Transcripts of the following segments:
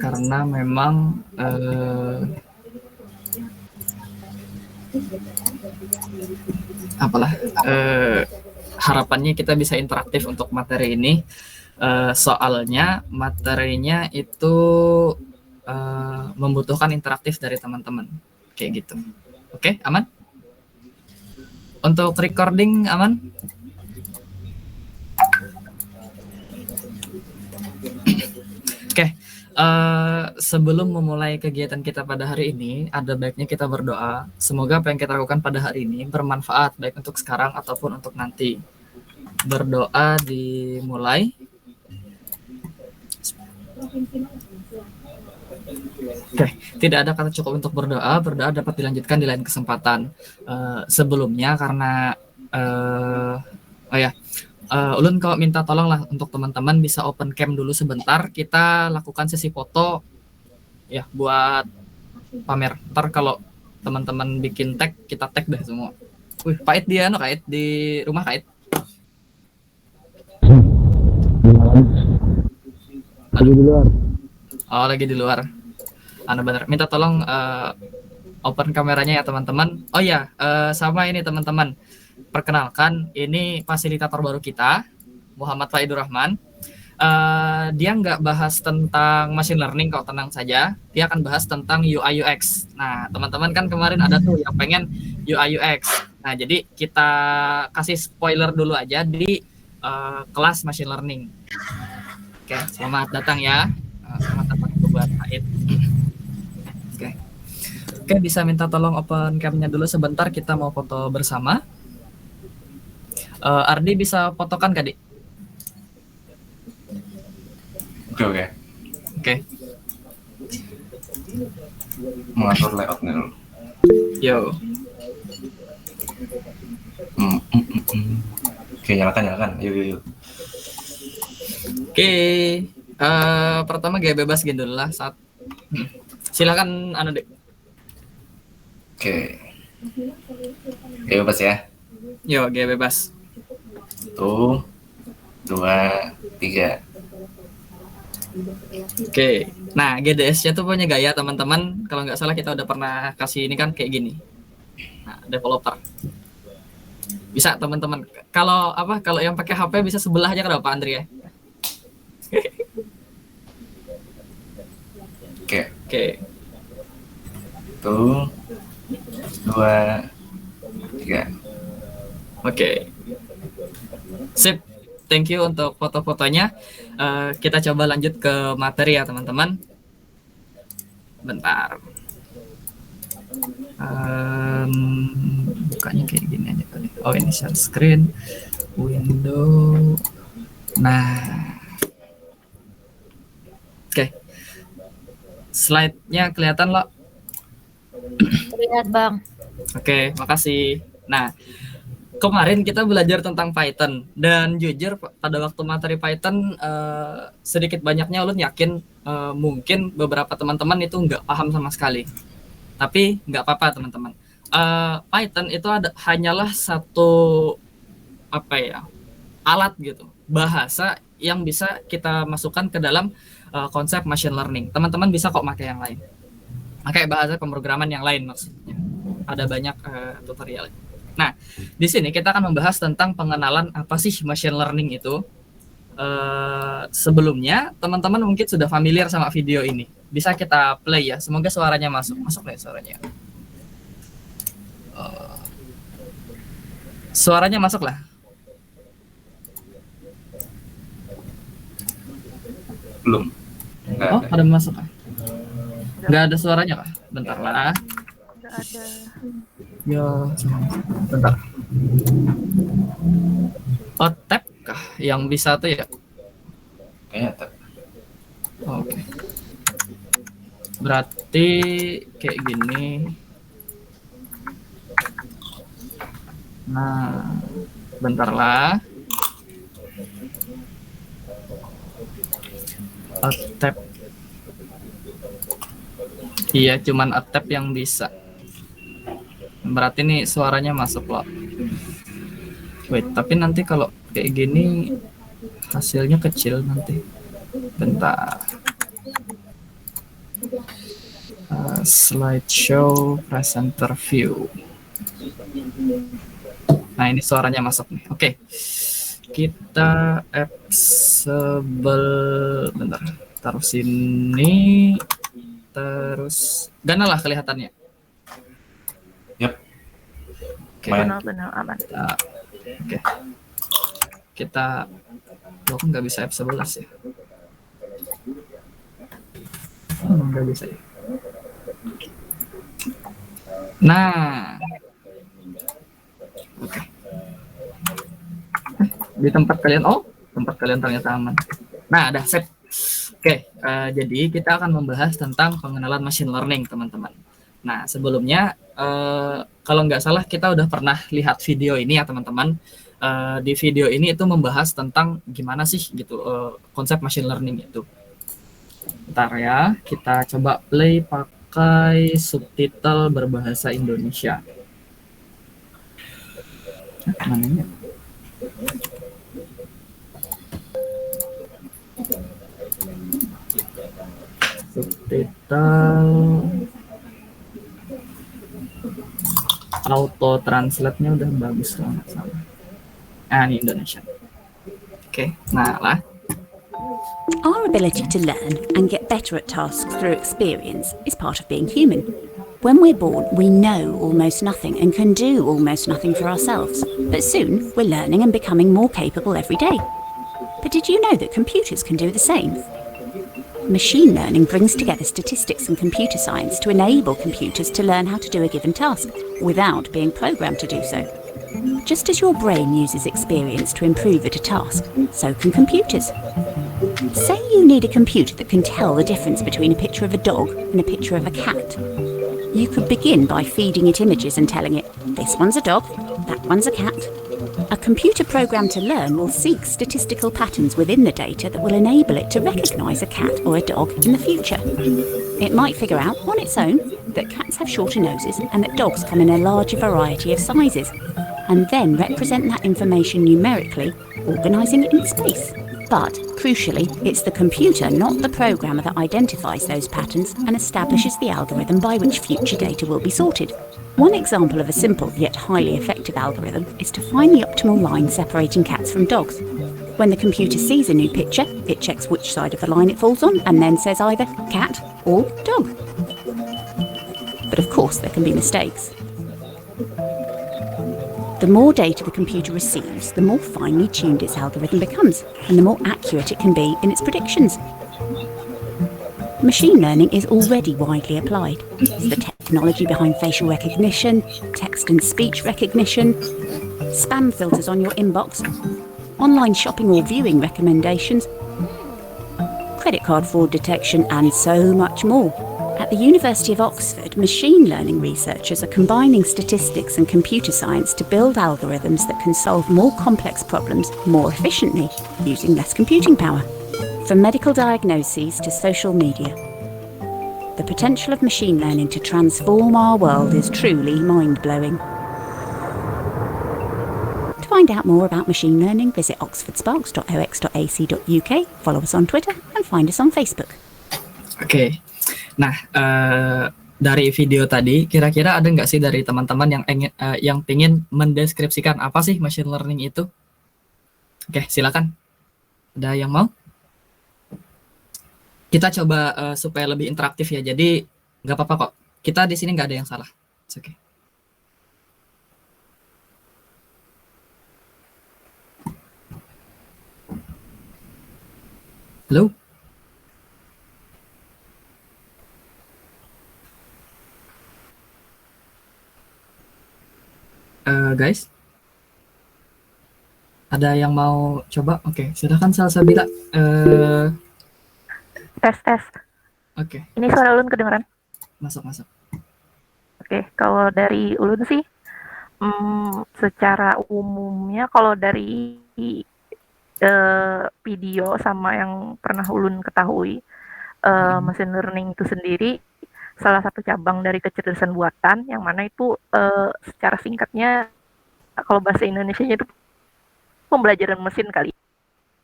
karena memang harapannya kita bisa interaktif untuk materi ini. Soalnya materinya itu membutuhkan interaktif dari teman-teman, kayak gitu. Oke, aman? Untuk recording aman? Oke, sebelum memulai kegiatan kita pada hari ini, ada baiknya kita berdoa. Semoga apa yang kita lakukan pada hari ini bermanfaat, baik untuk sekarang ataupun untuk nanti. Berdoa dimulai. Oke, tidak ada kata cukup untuk berdoa. Berdoa dapat dilanjutkan di lain kesempatan. Sebelumnya karena Ulun kalau minta tolong lah untuk teman-teman bisa open cam dulu sebentar. Kita lakukan sesi foto ya buat pamer. Ntar kalau teman-teman bikin tag, kita tag deh semua. Wih, Pait dia Kait di rumah Kait. Lagi di luar. Oh, lagi di luar. Bener. Minta tolong open kameranya ya teman-teman. Oh ya, sama ini teman-teman. Perkenalkan, ini fasilitator baru kita, Muhammad Faidur Rahman. Dia nggak bahas tentang machine learning, kok tenang saja. Dia akan bahas tentang UI UX. Nah, teman-teman kan kemarin ada tuh yang pengen UI UX. Nah, jadi kita kasih spoiler dulu aja di kelas machine learning. Oke, selamat datang ya. Selamat datang buat Haid. Oke, bisa minta tolong open cam-nya dulu sebentar, kita mau foto bersama. Ardi bisa fotokan Kak, Dik? Oke. Mengatur layoutnya dulu. Yo. Oke, nyalakan. Yuk. Oke. Pertama gaya bebas gini dulu lah saat. Silakan Dek. Oke. Gaya bebas ya. Yo, gaya bebas. 1, 2, 3. Oke. Nah, GDS-nya tuh punya gaya teman-teman. Kalau nggak salah kita udah pernah kasih ini kan kayak gini. Nah, developer. Bisa teman-teman. Kalau yang pakai HP bisa sebelah aja kenapa Andri ya? Oke. 1, 2, 3. Oke. Sip. Thank you untuk foto-fotonya. Kita coba lanjut ke materi ya teman-teman. Bentar. Bukanya kayak gini aja tadi. Oh, ini share screen. Window. Nah. Oke. Slide-nya kelihatan loh. Terlihat Bang. Oke, makasih. Nah, kemarin kita belajar tentang Python dan jujur pada waktu materi Python sedikit banyaknya ulun yakin mungkin beberapa teman-teman itu nggak paham sama sekali. Tapi nggak apa-apa teman-teman. Python itu hanyalah satu alat gitu, bahasa yang bisa kita masukkan ke dalam konsep machine learning. Teman-teman bisa kok pakai yang lain. Pakai bahasa pemrograman yang lain maksudnya. Ada banyak tutorial. Nah, di sini kita akan membahas tentang pengenalan apa sih machine learning itu. Sebelumnya, teman-teman mungkin sudah familiar sama video ini. Bisa kita play ya. Semoga suaranya masuk. Masuk ya suaranya. Suaranya masuk lah. Belum. Oh, ada masuk kah? Nggak ada suaranya kah? Bentar lah. Nggak ada. Ya, bentar. Oh, tab kah? Yang bisa tuh ya? Kayaknya tab. Oke. Berarti kayak gini. Nah, bentar lah. Tab. Iya, cuman tab yang bisa. Berarti nih suaranya masuk loh. Wait, tapi nanti kalau kayak gini hasilnya kecil nanti. Bentar. slideshow presenter view. Nah, ini suaranya masuk nih. Oke. Kita bentar. Taruh sini. Terus gana lah kelihatannya. Yap. Oke. Benar-benar aman. Oke. Kita kan nggak bisa F11 ya. Nggak bisa ya. Nah. Oke. Di tempat kalian, tempat kalian ternyata aman. Nah, ada set. Oke, jadi kita akan membahas tentang pengenalan machine learning, teman-teman. Nah, sebelumnya, kalau nggak salah kita udah pernah lihat video ini ya, teman-teman. Di video ini itu membahas tentang gimana sih gitu konsep machine learning itu. Bentar ya, kita coba play pakai subtitle berbahasa Indonesia. Mana ya? Subtitle auto translate-nya udah bagus banget sama. Ini Indonesia. Oke, nah lah. Our ability to learn and get better at tasks through experience is part of being human. When we're born, we know almost nothing and can do almost nothing for ourselves. But soon, we're learning and becoming more capable every day. But did you know that computers can do the same? Machine learning brings together statistics and computer science to enable computers to learn how to do a given task without being programmed to do so. Just as your brain uses experience to improve at a task, so can computers. Say you need a computer that can tell the difference between a picture of a dog and a picture of a cat. You could begin by feeding it images and telling it, this one's a dog, that one's a cat. A computer program to learn will seek statistical patterns within the data that will enable it to recognise a cat or a dog in the future. It might figure out on its own that cats have shorter noses and that dogs come in a larger variety of sizes, and then represent that information numerically, organising it in space. But, crucially, it's the computer, not the programmer, that identifies those patterns and establishes the algorithm by which future data will be sorted. One example of a simple yet highly effective algorithm is to find the optimal line separating cats from dogs. When the computer sees a new picture, it checks which side of the line it falls on and then says either cat or dog. But of course there can be mistakes. The more data the computer receives, the more finely tuned its algorithm becomes, and the more accurate it can be in its predictions. Machine learning is already widely applied. It's the technology behind facial recognition, text and speech recognition, spam filters on your inbox, online shopping or viewing recommendations, credit card fraud detection, and so much more. At the University of Oxford, machine learning researchers are combining statistics and computer science to build algorithms that can solve more complex problems more efficiently, using less computing power. From medical diagnoses to social media, the potential of machine learning to transform our world is truly mind-blowing. To find out more about machine learning, visit oxfordsparks.ox.ac.uk, follow us on Twitter, and find us on Facebook. Oke. Nah, dari video tadi, kira-kira ada nggak sih dari teman-teman yang ingin mendeskripsikan apa sih machine learning itu? Oke, silakan. Ada yang mau? Kita coba supaya lebih interaktif ya. Jadi nggak apa-apa kok. Kita di sini nggak ada yang salah. Oke. Halo? Guys, ada yang mau coba? Oke, silakan Salsabila. Tes. Oke, Ini suara Ulun kedengeran? masuk. Oke, kalau dari Ulun sih, secara umumnya kalau dari video sama yang pernah Ulun ketahui, machine learning itu sendiri salah satu cabang dari kecerdasan buatan, yang mana itu secara singkatnya, kalau bahasa Indonesianya itu pembelajaran mesin kali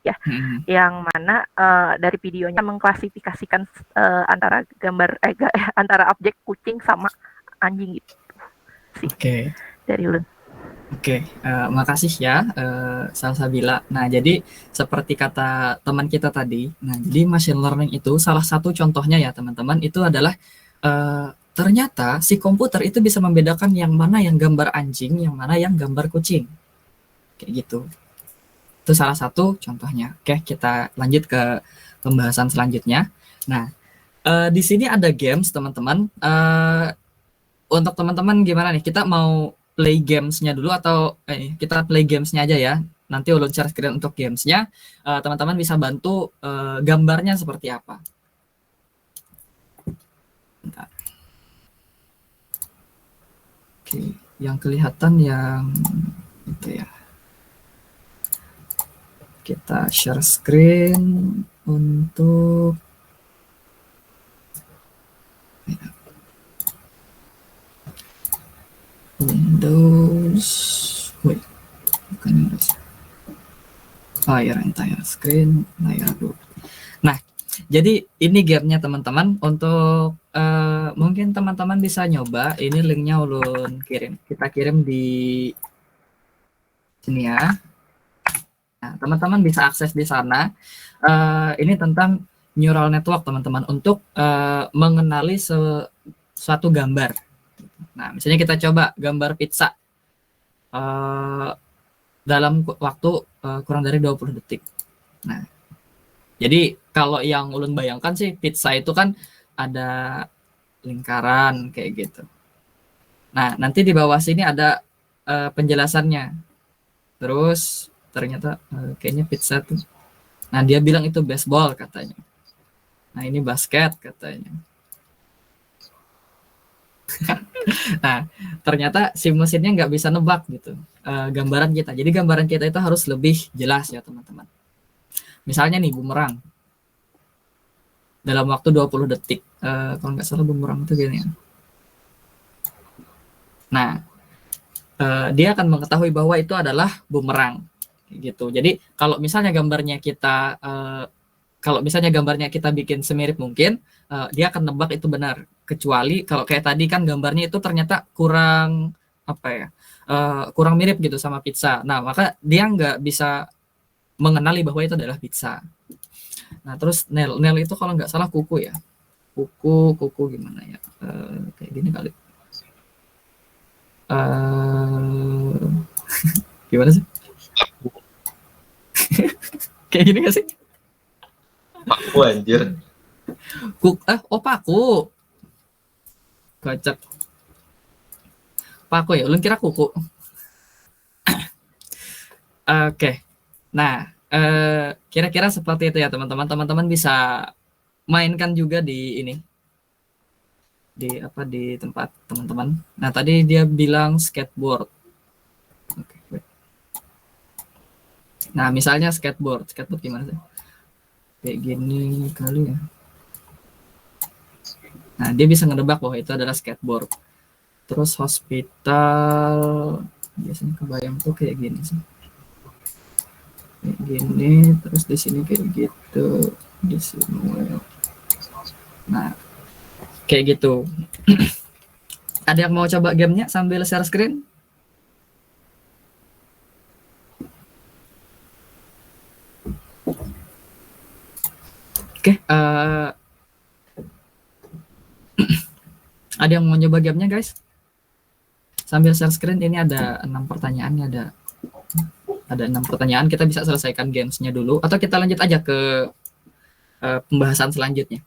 ya, Hmm. yang mana dari videonya mengklasifikasikan antara antara objek kucing sama anjing gitu sih Oke. dari Ulun. Oke, makasih ya, Salsabila. Nah, jadi seperti kata teman kita tadi, nah jadi machine learning itu salah satu contohnya ya teman-teman, itu adalah ternyata si komputer itu bisa membedakan yang mana yang gambar anjing, yang mana yang gambar kucing. Kayak gitu. Itu salah satu contohnya. Oke, kita lanjut ke pembahasan selanjutnya. Nah, di sini ada games teman-teman. Untuk teman-teman gimana nih? Kita mau play gamesnya dulu atau kita play gamesnya aja ya. Nanti ulun share screen untuk gamesnya. Teman-teman bisa bantu gambarnya seperti apa. Bentar. Oke, yang kelihatan yang itu ya. Kita share screen untuk Windows. Wait, bukan Windows. Layar entire screen, layar 2. Nah, jadi ini gamenya teman-teman. Untuk mungkin teman-teman bisa nyoba. Ini linknya ulun kirim. Kita kirim di sini ya. Nah, teman-teman bisa akses di sana. Ini tentang neural network teman-teman untuk mengenali suatu gambar. Nah, misalnya kita coba gambar pizza dalam waktu kurang dari 20 detik. Nah, jadi kalau yang ulun bayangkan sih pizza itu kan ada lingkaran kayak gitu. Nah, nanti di bawah sini ada penjelasannya. Terus ternyata kayaknya pizza tuh. Nah, dia bilang itu baseball katanya. Nah, ini basket katanya. Nah, ternyata si mesinnya nggak bisa nebak gitu gambaran kita. Jadi gambaran kita itu harus lebih jelas ya teman-teman. Misalnya nih bumerang. Dalam waktu 20 detik. Kalau nggak salah bumerang itu gini ya. Nah, dia akan mengetahui bahwa itu adalah bumerang. Gitu. Jadi kalau misalnya gambarnya kita bikin semirip mungkin, dia akan nebak itu benar. Kecuali kalau kayak tadi kan gambarnya itu ternyata kurang apa ya, kurang mirip gitu sama pizza. Nah, maka dia nggak bisa mengenali bahwa itu adalah pizza. Nah, terus nail itu kalau nggak salah kuku ya. Kuku gimana ya? Kayak gini kali. Gimana sih? Kayak gini gak sih? Paku anjir. Paku. Kocak. Paku ya, ulun kira kuku. Oke. Nah, kira-kira seperti itu ya teman-teman. Teman-teman bisa mainkan juga di ini. Di tempat teman-teman. Nah, tadi dia bilang skateboard. Oke, wait. Nah, misalnya skateboard gimana sih? Kayak gini kali ya. Nah, dia bisa ngedebak bahwa itu adalah skateboard. Terus hospital biasanya kebayang tuh kayak gini sih. Kayak gini, terus di sini kayak gitu, di sini. Nah, kayak gitu. Ada yang mau coba gamenya sambil share screen? Oke, ada yang mau coba gamenya guys? Sambil share screen ini ada 6 pertanyaan, ada 6 pertanyaan, kita bisa selesaikan gamesnya dulu atau kita lanjut aja ke pembahasan selanjutnya.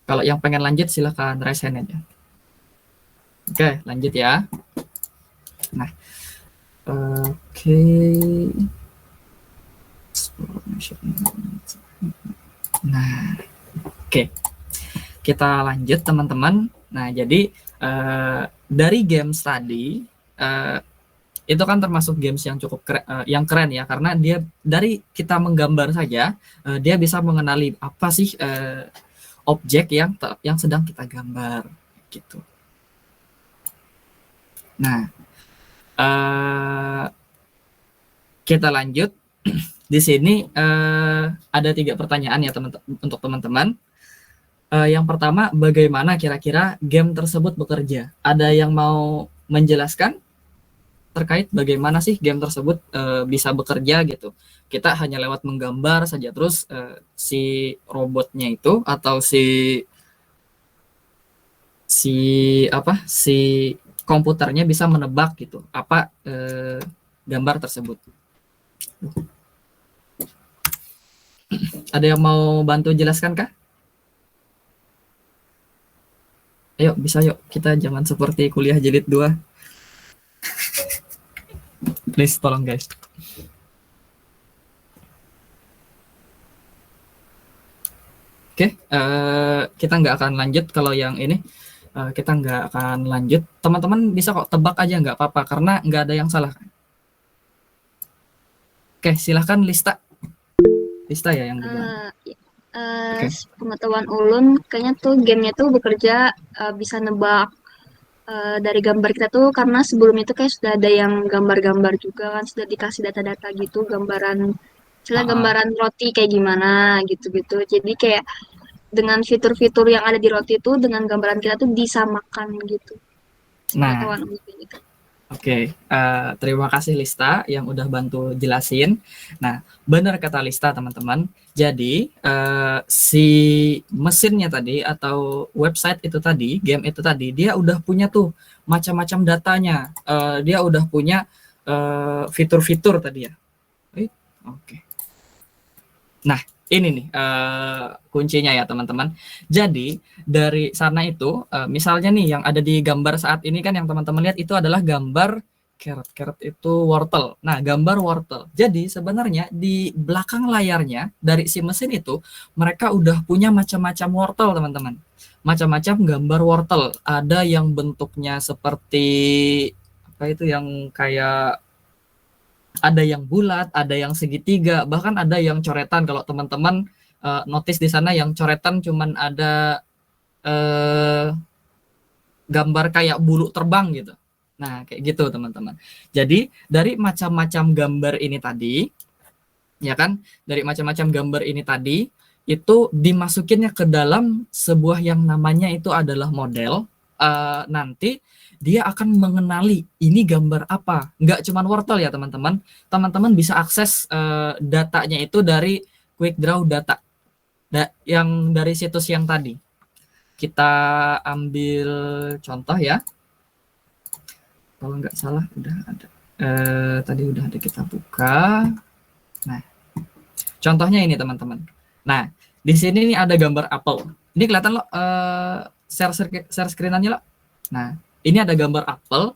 Kalau yang pengen lanjut silahkan raise hand aja. Oke, lanjut ya. Nah, oke. Nah, oke. Kita lanjut teman-teman. Nah, jadi dari games tadi itu kan termasuk games yang cukup keren ya, karena dia dari kita menggambar saja dia bisa mengenali apa sih objek yang sedang kita gambar gitu. Nah, kita lanjut. di sini ada 3 pertanyaan ya untuk teman-teman. Yang pertama, bagaimana kira-kira game tersebut bekerja? Ada yang mau menjelaskan terkait bagaimana sih game tersebut bisa bekerja gitu? Kita hanya lewat menggambar saja, terus si robotnya itu atau si komputernya bisa menebak gitu apa gambar tersebut. Ada yang mau bantu jelaskan kah? Ayo, bisa yuk. Kita jangan seperti kuliah jilid 2. Please, tolong guys. Oke, kita nggak akan lanjut kalau yang ini. Kita nggak akan lanjut. Teman-teman bisa kok tebak aja, nggak apa-apa. Karena nggak ada yang salah. Oke, silahkan Lista. Lista ya yang duluan. Oke. Pengetahuan ulun kayaknya tuh gamenya tuh bekerja bisa nebak dari gambar kita tuh, karena sebelum itu kayak sudah ada yang gambar-gambar juga kan, sudah dikasih data-data gitu, gambaran misalnya gambaran roti kayak gimana gitu-gitu. Jadi kayak dengan fitur-fitur yang ada di roti itu dengan gambaran kita tuh disamakan gitu. Nah, Pengetahuan ulun kayak gitu. Oke, terima kasih Lista yang udah bantu jelasin. Nah, benar kata Lista teman-teman. Jadi si mesinnya tadi atau website itu tadi, game itu tadi, dia udah punya tuh macam-macam datanya. Dia udah punya fitur-fitur tadi ya. Oke. Nah, ini nih kuncinya ya teman-teman. Jadi dari sana itu misalnya nih yang ada di gambar saat ini kan yang teman-teman lihat itu adalah gambar carrot itu wortel. Nah, gambar wortel. Jadi sebenarnya di belakang layarnya dari si mesin itu mereka udah punya macam-macam wortel teman-teman. Macam-macam gambar wortel. Ada yang bentuknya seperti apa itu yang kayak ada yang bulat, ada yang segitiga, bahkan ada yang coretan. Kalau teman-teman notice di sana yang coretan cuman ada gambar kayak bulu terbang gitu. Nah, kayak gitu teman-teman. Jadi dari macam-macam gambar ini tadi, ya kan? Dari macam-macam gambar ini tadi itu dimasukinnya ke dalam sebuah yang namanya itu adalah model. Nanti dia akan mengenali ini gambar apa. Nggak cuma wortel ya teman-teman. Teman-teman bisa akses datanya itu dari Quick Draw Data. Yang dari situs yang tadi. Kita ambil contoh ya. Kalau nggak salah udah ada. Tadi udah ada kita buka. Nah, contohnya ini teman-teman. Nah, di sini nih ada gambar apel. Ini kelihatan lo share screen-annya lo. Nah, ini ada gambar apel.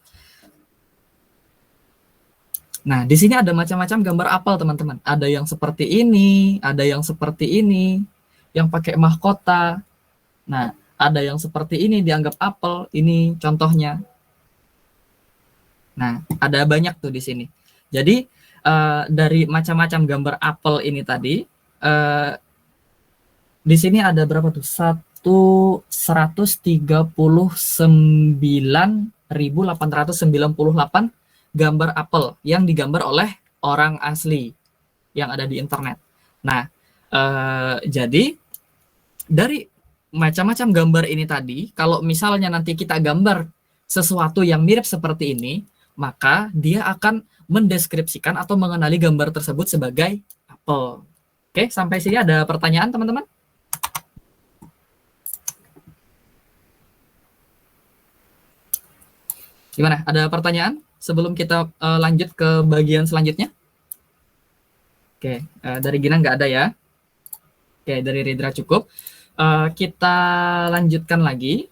Nah, di sini ada macam-macam gambar apel, teman-teman. Ada yang seperti ini, ada yang seperti ini, yang pakai mahkota. Nah, ada yang seperti ini dianggap apel. Ini contohnya. Nah, ada banyak tuh di sini. Jadi, dari macam-macam gambar apel ini tadi, di sini ada berapa tuh? 139.898 gambar apel yang digambar oleh orang asli yang ada di internet. Nah, jadi dari macam-macam gambar ini tadi, kalau misalnya nanti kita gambar sesuatu yang mirip seperti ini, maka dia akan mendeskripsikan atau mengenali gambar tersebut sebagai apel. Oke, sampai sini ada pertanyaan teman-teman? Gimana? Ada pertanyaan sebelum kita lanjut ke bagian selanjutnya? Oke, dari Gina nggak ada ya. Oke, dari Ridra cukup. Kita lanjutkan lagi.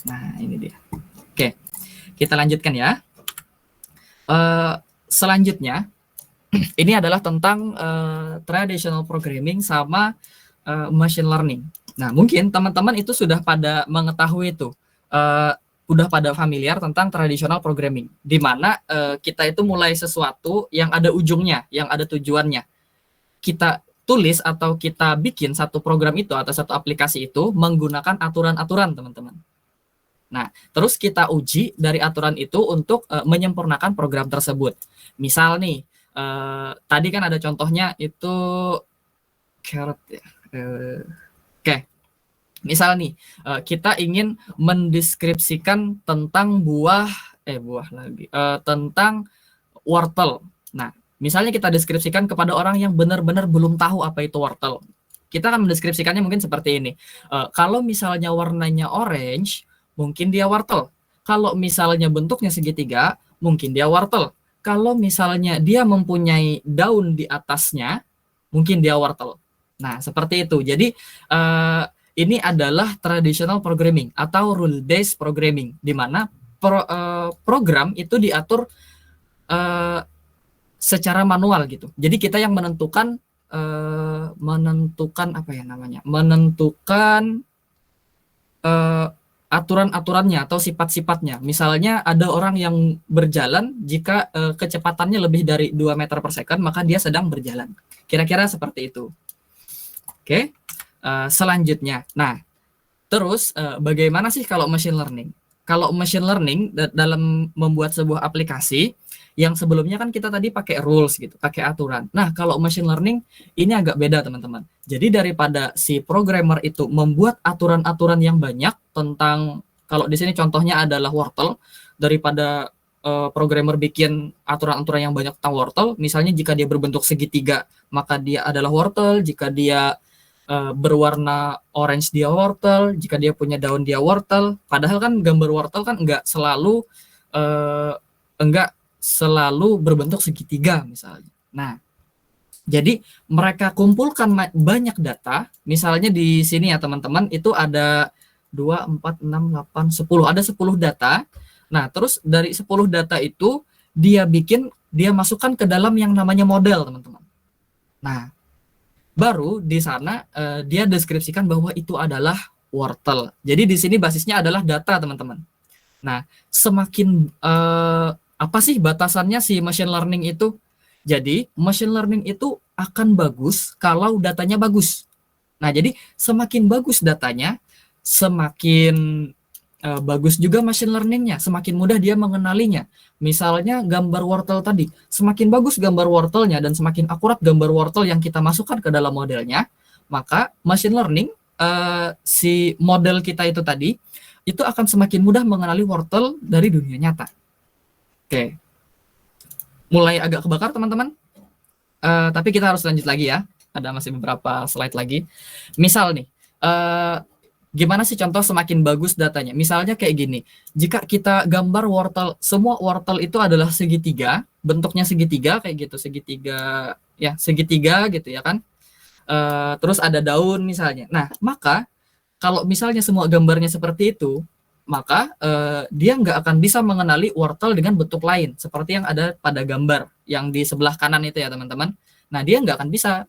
Nah, ini dia. Oke, kita lanjutkan ya. Selanjutnya, ini adalah tentang traditional programming sama machine learning. Nah, mungkin teman-teman itu sudah pada mengetahui itu. Udah pada familiar tentang traditional programming, di mana kita itu mulai sesuatu yang ada ujungnya, yang ada tujuannya. Kita tulis atau kita bikin satu program itu atau satu aplikasi itu menggunakan aturan-aturan, teman-teman. Nah, terus kita uji dari aturan itu untuk menyempurnakan program tersebut. Misal nih, Tadi kan ada contohnya itu carrot ya. Oke. Misal nih, kita ingin mendeskripsikan tentang tentang wortel. Nah, misalnya kita deskripsikan kepada orang yang benar-benar belum tahu apa itu wortel. Kita akan mendeskripsikannya mungkin seperti ini. Kalau misalnya warnanya orange, mungkin dia wortel. Kalau misalnya bentuknya segitiga, mungkin dia wortel. Kalau misalnya dia mempunyai daun di atasnya, mungkin dia wortel. Nah, seperti itu. Jadi, ini adalah traditional programming atau rule-based programming, di mana program itu diatur secara manual gitu. Jadi kita yang menentukan apa ya namanya? Menentukan aturan-aturannya atau sifat-sifatnya. Misalnya ada orang yang berjalan jika kecepatannya lebih dari 2 meter per second, maka dia sedang berjalan. Kira-kira seperti itu. Oke. Selanjutnya. Nah, terus bagaimana sih kalau machine learning? Kalau machine learning dalam membuat sebuah aplikasi, yang sebelumnya kan kita tadi pakai rules gitu, pakai aturan. Nah, kalau machine learning ini agak beda, teman-teman. Jadi daripada si programmer itu membuat aturan-aturan yang banyak tentang, kalau di sini contohnya adalah wortel, daripada programmer bikin aturan-aturan yang banyak tentang wortel, misalnya jika dia berbentuk segitiga, maka dia adalah wortel, jika dia berwarna orange dia wortel, jika dia punya daun dia wortel. Padahal kan gambar wortel kan enggak selalu berbentuk segitiga misalnya. Nah, jadi mereka kumpulkan banyak data. Misalnya di sini ya teman-teman, itu ada 2, 4, 6, 8, 10. Ada 10 data. Nah, terus dari 10 data itu dia masukkan ke dalam yang namanya model, teman-teman. Nah, baru di sana dia deskripsikan bahwa itu adalah wortel. Jadi di sini basisnya adalah data, teman-teman. Nah, semakin apa sih batasannya si machine learning itu? Jadi machine learning itu akan bagus kalau datanya bagus. Nah, jadi semakin bagus datanya, semakin bagus juga machine learningnya, semakin mudah dia mengenalinya. Misalnya gambar wortel tadi, semakin bagus gambar wortelnya dan semakin akurat gambar wortel yang kita masukkan ke dalam modelnya, maka machine learning si model kita itu tadi itu akan semakin mudah mengenali wortel dari dunia nyata. Oke, mulai agak kebakar teman-teman, tapi kita harus lanjut lagi ya. Ada masih beberapa slide lagi. Misal nih, gimana sih contoh semakin bagus datanya? Misalnya kayak gini, jika kita gambar wortel, semua wortel itu adalah segitiga, bentuknya segitiga kayak gitu, segitiga gitu ya kan? Terus ada daun misalnya. Nah, maka kalau misalnya semua gambarnya seperti itu, maka dia nggak akan bisa mengenali wortel dengan bentuk lain, seperti yang ada pada gambar yang di sebelah kanan itu ya teman-teman. Nah, dia nggak akan bisa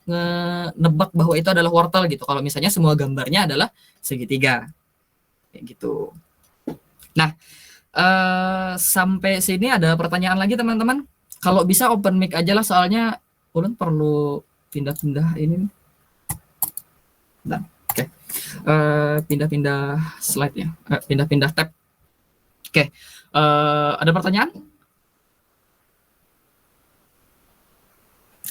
nebak bahwa itu adalah wortel gitu, kalau misalnya semua gambarnya adalah segitiga. Kayak gitu. Nah, sampai sini ada pertanyaan lagi teman-teman? Kalau bisa open mic aja lah, soalnya Ulun perlu pindah-pindah ini. Nah, oke. Pindah-pindah slide ya, pindah-pindah tab. Oke, ada pertanyaan?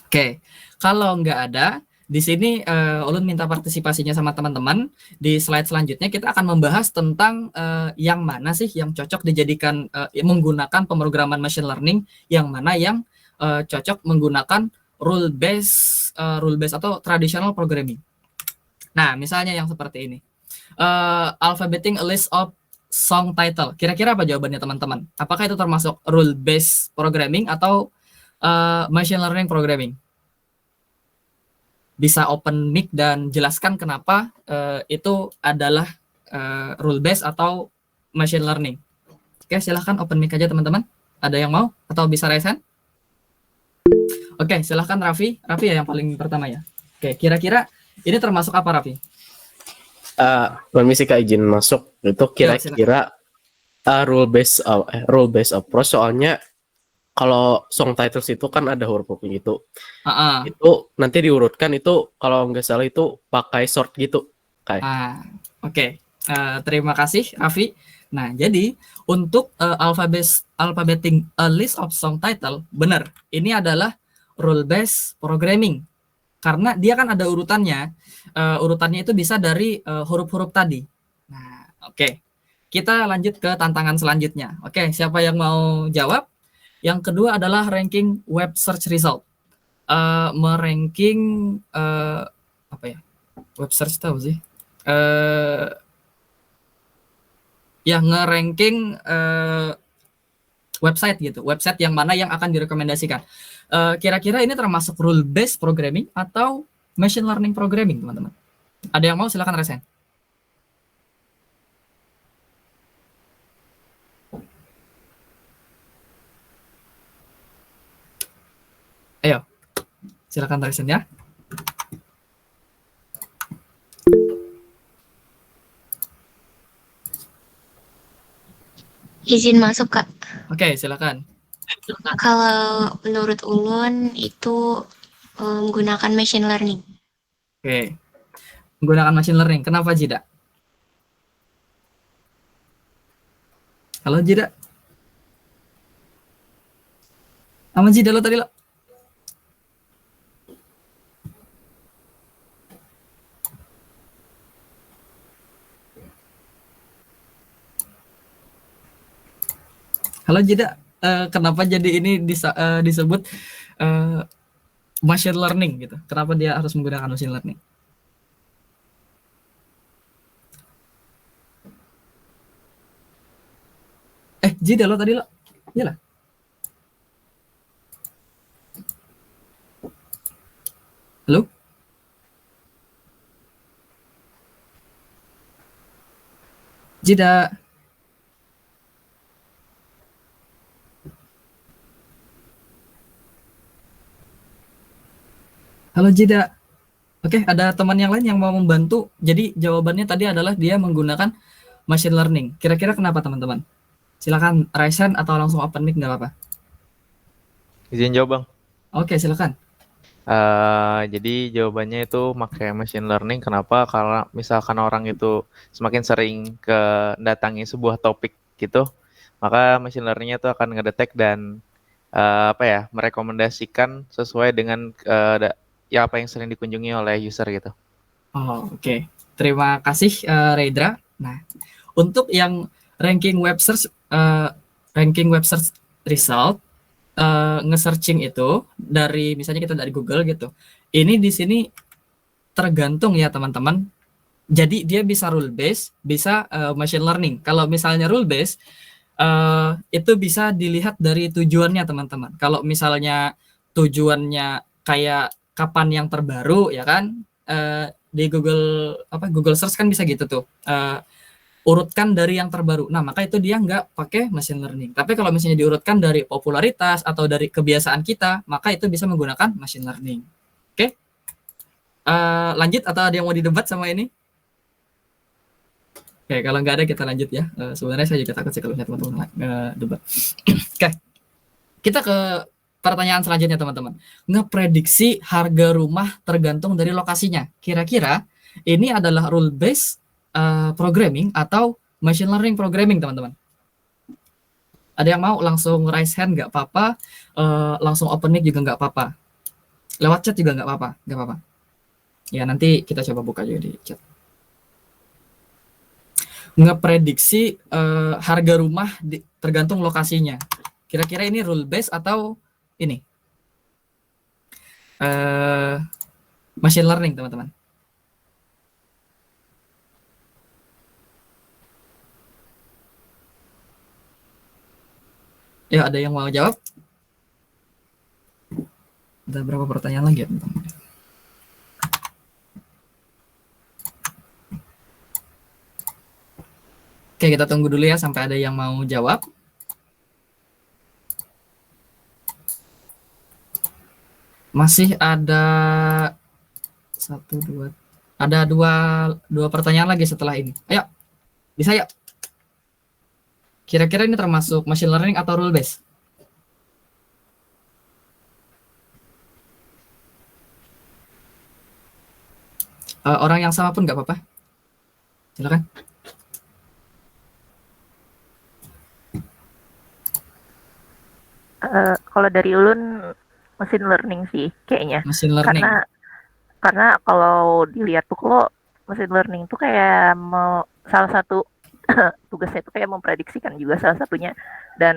Oke, kalau nggak ada, di sini Ulun minta partisipasinya sama teman-teman. Di slide selanjutnya kita akan membahas tentang yang mana sih yang cocok dijadikan menggunakan pemrograman machine learning, yang mana yang cocok menggunakan rule based atau traditional programming. Nah, misalnya yang seperti ini, alphabeting a list of song title. Kira-kira apa jawabannya teman-teman? Apakah itu termasuk rule based programming atau machine learning programming? Bisa open mic dan jelaskan kenapa itu adalah rule based atau machine learning. Oke, silahkan open mic aja teman-teman. Ada yang mau atau bisa raise hand? Oke, silahkan Raffi. Raffi ya yang paling pertama ya. Oke, kira-kira ini termasuk apa Raffi? Permisi Kak, izin masuk. Itu kira-kira rule based approach, soalnya kalau song titles itu kan ada huruf-hurufnya gitu. Itu nanti diurutkan, itu kalau nggak salah itu pakai sort gitu. Oke. Terima kasih Raffi. Nah, jadi untuk alphabeting a list of song title, benar. Ini adalah rule based programming. Karena dia kan ada urutannya. Urutannya itu bisa dari huruf-huruf tadi. Nah, oke. Kita lanjut ke tantangan selanjutnya. Oke, siapa yang mau jawab? Yang kedua adalah ranking web search result. Meranking apa ya? Web search tahu sih. Ya nge-ranking website gitu. Website yang mana yang akan direkomendasikan. Kira-kira ini termasuk rule based programming atau machine learning programming, teman-teman? Ada yang mau? Silakan resen. Ayo, silakan resen ya. Izin masuk, Kak. Oke, silakan. Kalau menurut Ulun itu menggunakan machine learning. Oke, menggunakan machine learning. Kenapa Jida? Halo Jida. Sama Jida lo tadi lo. Halo Jida, kenapa jadi ini disebut machine learning gitu? Kenapa dia harus menggunakan machine learning? Jida lo tadi lo, iyalah. Halo? Jida. Halo Jida. Oke, ada teman yang lain yang mau membantu. Jadi jawabannya tadi adalah dia menggunakan machine learning. Kira-kira kenapa teman-teman? Silakan raise hand atau langsung open mic, nggak apa-apa. Izin jawab, Bang. Oke, silakan. Jadi jawabannya itu pakai machine learning. Kenapa? Karena misalkan orang itu semakin sering datangi sebuah topik gitu, maka machine learning-nya itu akan ngedetek dan merekomendasikan sesuai dengan apa yang sering dikunjungi oleh user gitu. Oh, oke. Terima kasih Reidra. Nah, untuk yang ranking web search result, nge-searching itu dari misalnya kita dari Google gitu. Ini di sini tergantung ya teman-teman. Jadi dia bisa rule based, bisa machine learning. Kalau misalnya rule based itu bisa dilihat dari tujuannya teman-teman. Kalau misalnya tujuannya kayak kapan yang terbaru ya kan, di Google Search kan bisa gitu tuh, urutkan dari yang terbaru. Nah, maka itu dia nggak pakai machine learning. Tapi kalau misalnya diurutkan dari popularitas atau dari kebiasaan kita, maka itu bisa menggunakan machine learning. Oke? Lanjut atau ada yang mau didebat sama ini? Oke, kalau nggak ada kita lanjut ya. Sebenarnya saya juga takut sih kalau teman-teman debat. Oke, kita ke pertanyaan selanjutnya teman-teman. Ngeprediksi harga rumah tergantung dari lokasinya. Kira-kira ini adalah rule based programming atau machine learning programming teman-teman? Ada yang mau langsung raise hand nggak apa-apa, langsung open mic juga nggak apa-apa, lewat chat juga nggak apa-apa, nggak apa-apa. Ya nanti kita coba buka juga di chat. Ngeprediksi harga rumah tergantung lokasinya. Kira-kira ini rule based atau ini machine learning teman-teman? Ya, ada yang mau jawab? Ada berapa pertanyaan lagi ya teman-teman? Oke, kita tunggu dulu ya sampai ada yang mau jawab. Masih ada dua pertanyaan lagi setelah ini. Ayo, bisa ya? Kira-kira ini termasuk machine learning atau rule based? Orang yang sama pun nggak apa-apa. Silakan. Kalau dari Ulun machine learning sih kayaknya. Machine learning. Karena kalau dilihat tuh kalau machine learning tuh kayak salah satu tugasnya itu kayak memprediksikan juga salah satunya, dan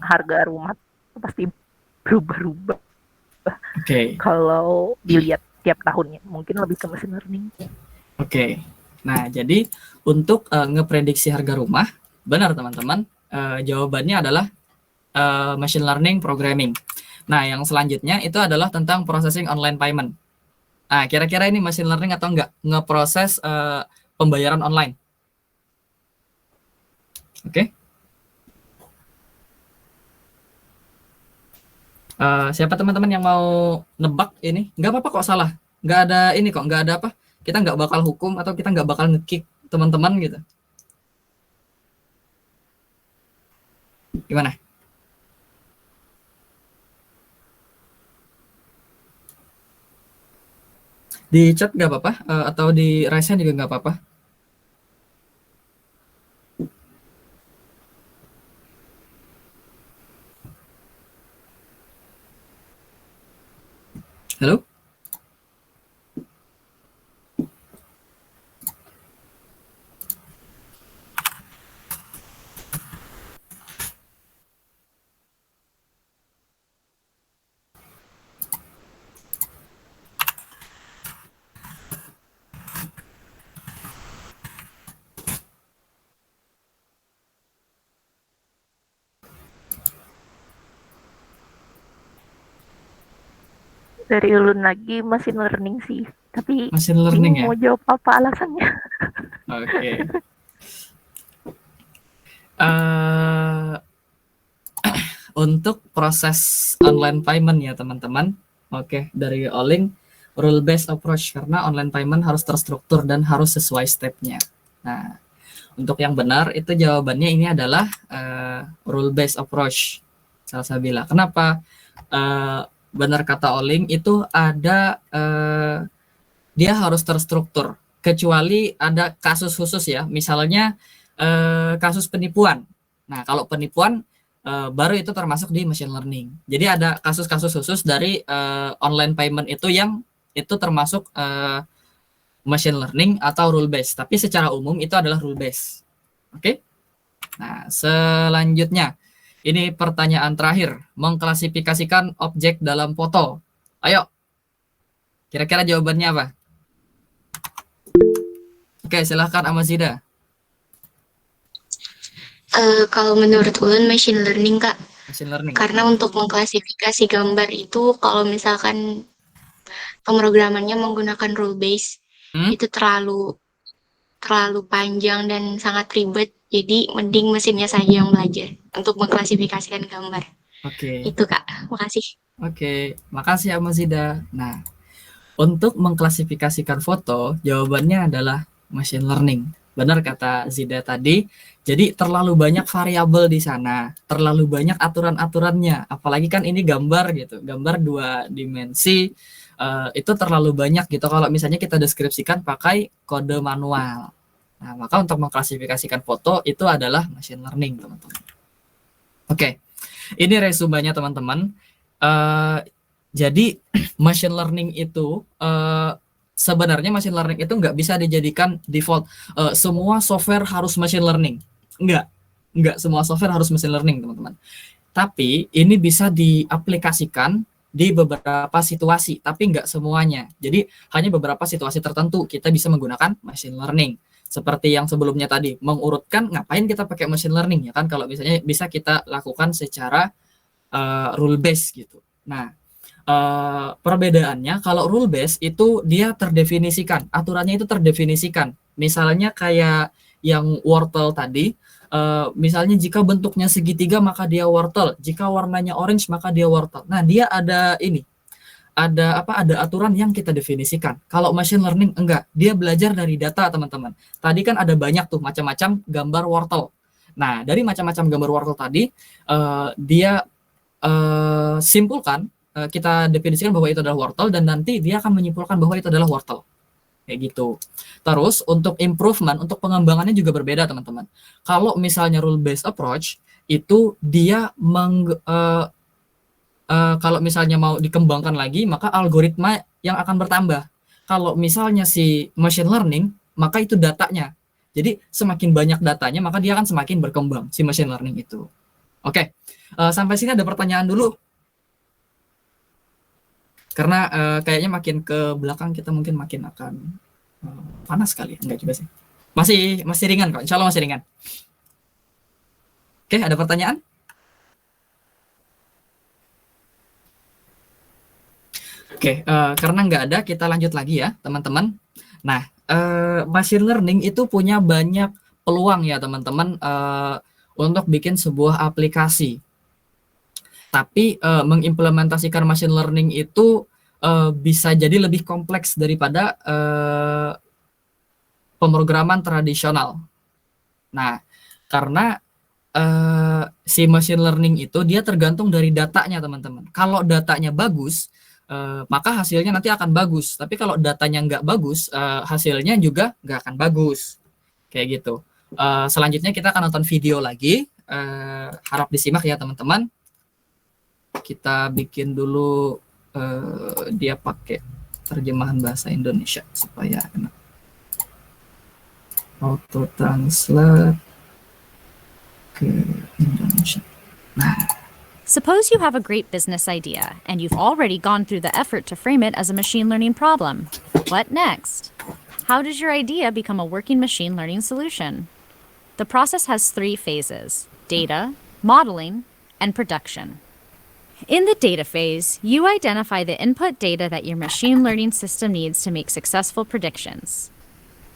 harga rumah tuh pasti berubah-ubah. Oke. Kalau dilihat tiap tahunnya mungkin lebih ke machine learning. Oke. Nah, jadi untuk ngeprediksi harga rumah, benar teman-teman, jawabannya adalah machine learning programming. Nah, yang selanjutnya itu adalah tentang processing online payment. Nah, kira-kira ini machine learning atau enggak ngeproses pembayaran online? Oke. Siapa teman-teman yang mau nebak ini? Nggak apa-apa kok salah. Nggak ada ini kok, nggak ada apa. Kita nggak bakal hukum atau kita nggak bakal nge-kick teman-teman gitu. Gimana? Di chat nggak apa-apa, atau di raise hand juga nggak apa-apa. Halo? Dari ulun lagi machine learning sih, tapi Machine learning ya? mau jawab apa alasannya. Oke. Untuk proses online payment ya teman-teman. Oke, dari Oling, rule based approach, karena online payment harus terstruktur dan harus sesuai stepnya. Nah, untuk yang benar itu jawabannya ini adalah rule based approach. Salsabila. Kenapa? Benar kata Oling, itu ada dia harus terstruktur, kecuali ada kasus khusus ya, misalnya kasus penipuan. Nah, kalau penipuan baru itu termasuk di machine learning. Jadi ada kasus-kasus khusus dari online payment itu yang itu termasuk machine learning atau rule based. Tapi secara umum itu adalah rule based. Oke? Nah, selanjutnya ini pertanyaan terakhir, mengklasifikasikan objek dalam foto. Ayo, kira-kira jawabannya apa? Oke, silahkan Amazida. Kalau menurut ulun machine learning, Kak. Machine learning. Karena untuk mengklasifikasi gambar itu kalau misalkan pemrogramannya menggunakan rule base, itu terlalu panjang dan sangat ribet. Jadi mending mesinnya saja yang belajar untuk mengklasifikasikan gambar. Oke. Itu Kak, makasih. Oke, makasih Amazida. Nah, untuk mengklasifikasikan foto, jawabannya adalah machine learning. Benar kata Zida tadi. Jadi terlalu banyak variabel di sana, terlalu banyak aturan-aturannya. Apalagi kan ini gambar gitu, gambar 2 dimensi, itu terlalu banyak gitu. Kalau misalnya kita deskripsikan pakai kode manual. Nah, maka untuk mengklasifikasikan foto itu adalah machine learning, teman-teman. Oke, ini resumenya teman-teman. Jadi machine learning itu sebenarnya machine learning itu nggak bisa dijadikan default. Semua software harus machine learning. Nggak semua software harus machine learning, teman-teman. Tapi ini bisa diaplikasikan di beberapa situasi, tapi nggak semuanya. Jadi hanya beberapa situasi tertentu kita bisa menggunakan machine learning. Seperti yang sebelumnya tadi, mengurutkan, ngapain kita pakai machine learning ya kan? Kalau misalnya bisa kita lakukan secara rule based gitu. Nah, perbedaannya kalau rule based itu dia terdefinisikan, aturannya itu terdefinisikan. Misalnya kayak yang wortel tadi, misalnya jika bentuknya segitiga maka dia wortel, jika warnanya orange maka dia wortel. Nah, dia ada ini, ada aturan yang kita definisikan. Kalau machine learning enggak, dia belajar dari data, teman-teman. Tadi kan ada banyak tuh macam-macam gambar wortel. Nah, dari macam-macam gambar wortel tadi, dia simpulkan, kita definisikan bahwa itu adalah wortel, dan nanti dia akan menyimpulkan bahwa itu adalah wortel. Kayak gitu. Terus untuk improvement, untuk pengembangannya juga berbeda, teman-teman. Kalau misalnya rule based approach, itu dia kalau misalnya mau dikembangkan lagi, maka algoritma yang akan bertambah. Kalau misalnya si machine learning, maka itu datanya. Jadi semakin banyak datanya, maka dia akan semakin berkembang si machine learning itu. Oke, sampai sini ada pertanyaan dulu. Karena kayaknya makin ke belakang kita mungkin makin akan panas kali. Enggak juga sih. Masih ringan kok. Insya Allah masih ringan. Oke, ada pertanyaan? Oke, karena nggak ada, kita lanjut lagi ya, teman-teman. Nah, machine learning itu punya banyak peluang ya, teman-teman, untuk bikin sebuah aplikasi. Tapi mengimplementasikan machine learning itu bisa jadi lebih kompleks daripada pemrograman tradisional. Nah, karena si machine learning itu dia tergantung dari datanya, teman-teman. Kalau datanya bagus, maka hasilnya nanti akan bagus. Tapi kalau datanya nggak bagus, hasilnya juga nggak akan bagus. Kayak gitu. Selanjutnya kita akan nonton video lagi. Harap disimak ya, teman-teman. Kita bikin dulu dia pakai terjemahan bahasa Indonesia supaya enak. Auto translate ke Indonesia. Nah. Suppose you have a great business idea and you've already gone through the effort to frame it as a machine learning problem. What next? How does your idea become a working machine learning solution? The process has 3 phases: data, modeling, and production. In the data phase, you identify the input data that your machine learning system needs to make successful predictions.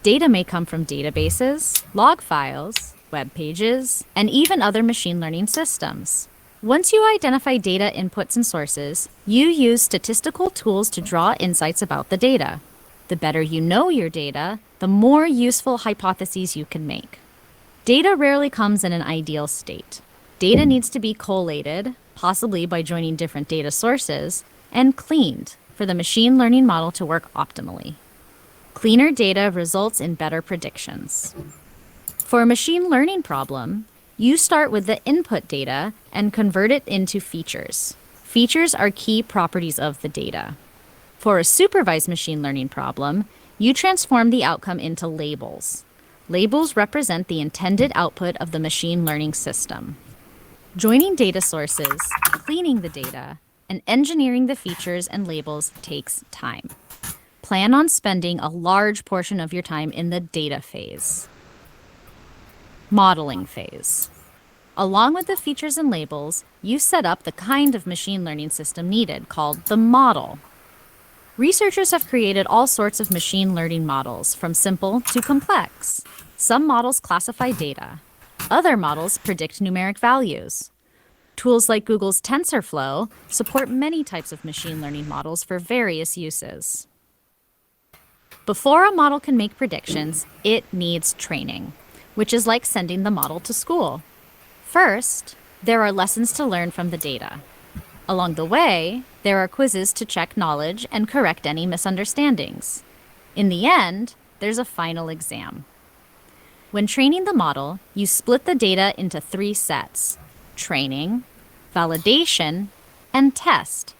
Data may come from databases, log files, web pages, and even other machine learning systems. Once you identify data inputs and sources, you use statistical tools to draw insights about the data. The better you know your data, the more useful hypotheses you can make. Data rarely comes in an ideal state. Data needs to be collated, possibly by joining different data sources, and cleaned for the machine learning model to work optimally. Cleaner data results in better predictions. For a machine learning problem, you start with the input data and convert it into features. Features are key properties of the data. For a supervised machine learning problem, you transform the outcome into labels. Labels represent the intended output of the machine learning system. Joining data sources, cleaning the data, and engineering the features and labels takes time. Plan on spending a large portion of your time in the data phase. Modeling phase. Along with the features and labels, you set up the kind of machine learning system needed, called the model. Researchers have created all sorts of machine learning models, from simple to complex. Some models classify data. Other models predict numeric values. Tools like Google's TensorFlow support many types of machine learning models for various uses. Before a model can make predictions, it needs training, which is like sending the model to school. First, there are lessons to learn from the data. Along the way, there are quizzes to check knowledge and correct any misunderstandings. In the end, there's a final exam. When training the model, you split the data into 3 sets: training, validation, and test.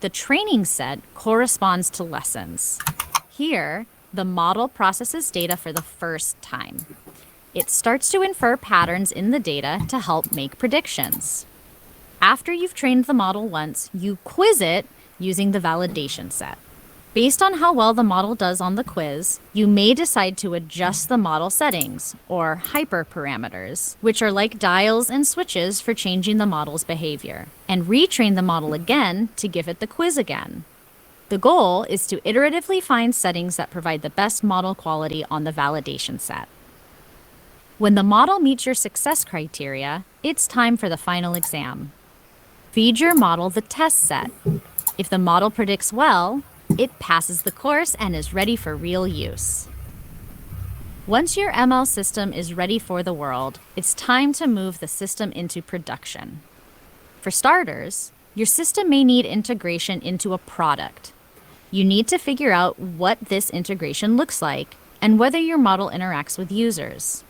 The training set corresponds to lessons. Here, the model processes data for the first time. It starts to infer patterns in the data to help make predictions. After you've trained the model once, you quiz it using the validation set. Based on how well the model does on the quiz, you may decide to adjust the model settings, or hyperparameters, which are like dials and switches for changing the model's behavior, and retrain the model again to give it the quiz again. The goal is to iteratively find settings that provide the best model quality on the validation set. When the model meets your success criteria, it's time for the final exam. Feed your model the test set. If the model predicts well, it passes the course and is ready for real use. Once your ML system is ready for the world, it's time to move the system into production. For starters, your system may need integration into a product. You need to figure out what this integration looks like and whether your model interacts with users.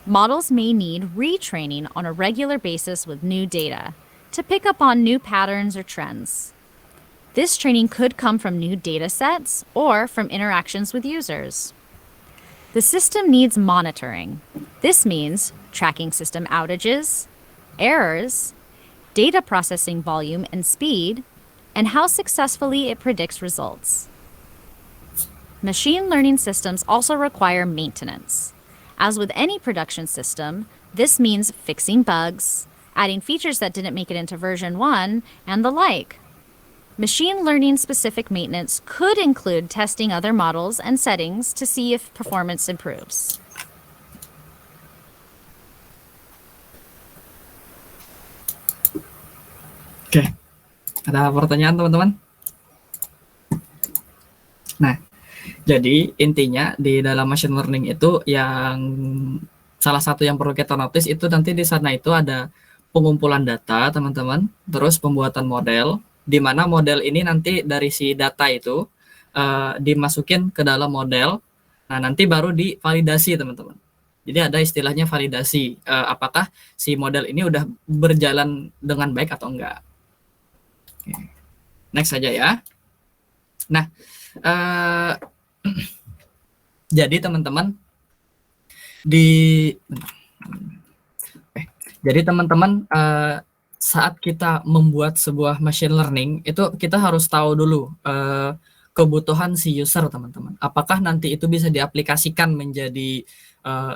Models may need retraining on a regular basis with new data. to pick up on new patterns or trends. This training could come from new data sets or from interactions with users. The system needs monitoring. This means tracking system outages, errors, data processing volume and speed, and how successfully it predicts results. Machine learning systems also require maintenance. As with any production system, this means fixing bugs, adding features that didn't make it into version 1, and the like. Machine learning specific maintenance could include testing other models and settings to see if performance improves. Oke, ada pertanyaan teman-teman? Nah, jadi intinya di dalam machine learning itu yang salah satu yang perlu kita notice itu nanti di sana itu ada pengumpulan data teman-teman, terus pembuatan model, di mana model ini nanti dari si data itu dimasukin ke dalam model, nah nanti baru divalidasi teman-teman. Jadi ada istilahnya validasi, apakah si model ini udah berjalan dengan baik atau enggak. Oke. Next saja ya. Nah, jadi teman-teman jadi teman-teman saat kita membuat sebuah machine learning itu kita harus tahu dulu kebutuhan si user teman-teman. Apakah nanti itu bisa diaplikasikan menjadi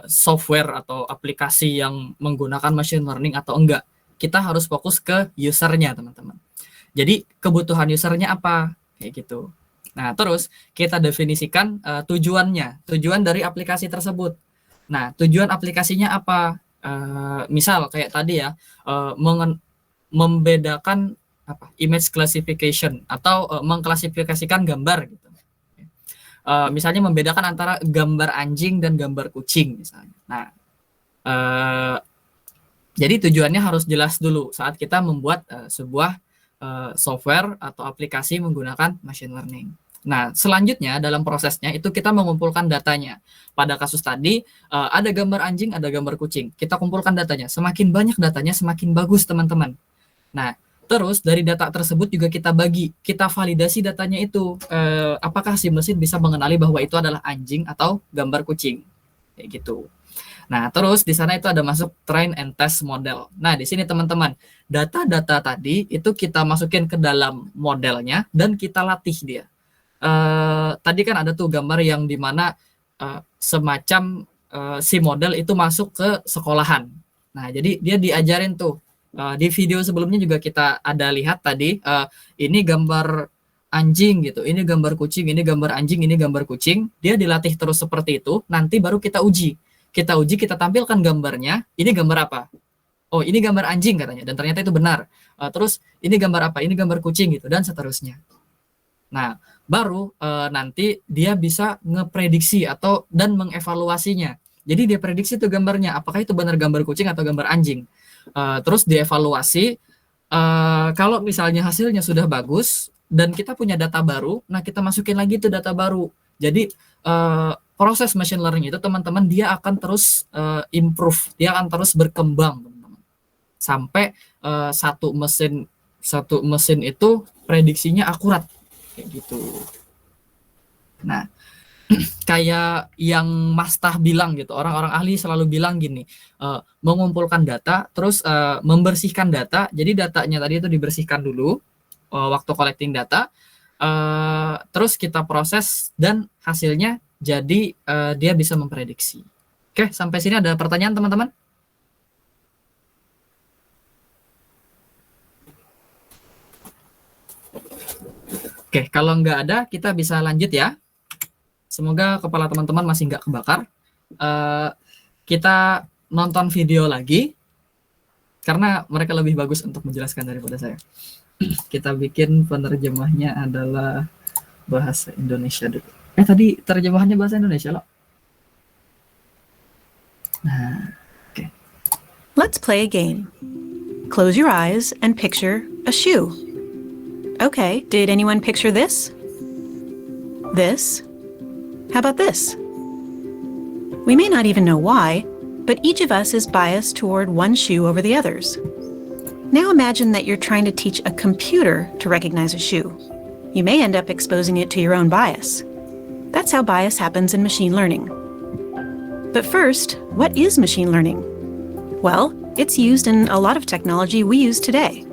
software atau aplikasi yang menggunakan machine learning atau enggak. Kita harus fokus ke usernya teman-teman. Jadi kebutuhan usernya apa kayak gitu. Nah terus kita definisikan tujuan dari aplikasi tersebut. Nah tujuan aplikasinya apa? Misal kayak tadi ya membedakan image classification atau mengklasifikasikan gambar gitu. Misalnya membedakan antara gambar anjing dan gambar kucing misalnya. Nah, jadi tujuannya harus jelas dulu saat kita membuat sebuah software atau aplikasi menggunakan machine learning. Nah, selanjutnya dalam prosesnya itu kita mengumpulkan datanya. Pada kasus tadi ada gambar anjing, ada gambar kucing. Kita kumpulkan datanya. Semakin banyak datanya, semakin bagus teman-teman. Nah, terus dari data tersebut juga kita bagi, kita validasi datanya itu. Apakah si mesin bisa mengenali bahwa itu adalah anjing atau gambar kucing, kayak gitu. Nah, terus di sana itu ada masuk train and test model. Nah, di sini teman-teman, data-data tadi itu kita masukin ke dalam modelnya dan kita latih dia. Tadi kan ada tuh gambar yang dimana semacam si model itu masuk ke sekolahan. Nah, jadi dia diajarin tuh. Di video sebelumnya juga kita ada lihat tadi, ini gambar anjing gitu, ini gambar kucing, ini gambar anjing, ini gambar kucing. Dia dilatih terus seperti itu, nanti baru kita uji. Kita tampilkan gambarnya, ini gambar apa? Oh, ini gambar anjing katanya, dan ternyata itu benar. Terus ini gambar apa? Ini gambar kucing gitu, dan seterusnya. Nah, baru nanti dia bisa ngeprediksi dan mengevaluasinya. Jadi dia prediksi tuh gambarnya, apakah itu benar gambar kucing atau gambar anjing. Terus dievaluasi, kalau misalnya hasilnya sudah bagus dan kita punya data baru, nah kita masukin lagi tuh data baru. Jadi proses machine learning itu teman-teman dia akan terus improve, dia akan terus berkembang teman-teman. Sampai satu mesin itu prediksinya akurat kayak gitu. Nah, kayak yang Mas Tah bilang gitu, orang-orang ahli selalu bilang gini, mengumpulkan data, terus membersihkan data. Jadi datanya tadi itu dibersihkan dulu waktu collecting data, terus kita proses dan hasilnya jadi dia bisa memprediksi. Oke, sampai sini ada pertanyaan teman-teman? Oke, kalau nggak ada kita bisa lanjut ya. Semoga kepala teman-teman masih nggak kebakar. Kita nonton video lagi, karena mereka lebih bagus untuk menjelaskan daripada saya. Kita bikin penerjemahnya adalah bahasa Indonesia dulu. Tadi terjemahannya bahasa Indonesia loh. Nah, oke. Let's play a game. Close your eyes and picture a shoe. Okay, did anyone picture this? This? How about this? We may not even know why, but each of us is biased toward one shoe over the others. Now imagine that you're trying to teach a computer to recognize a shoe. You may end up exposing it to your own bias. That's how bias happens in machine learning. But first, what is machine learning? Well, it's used in a lot of technology we use today.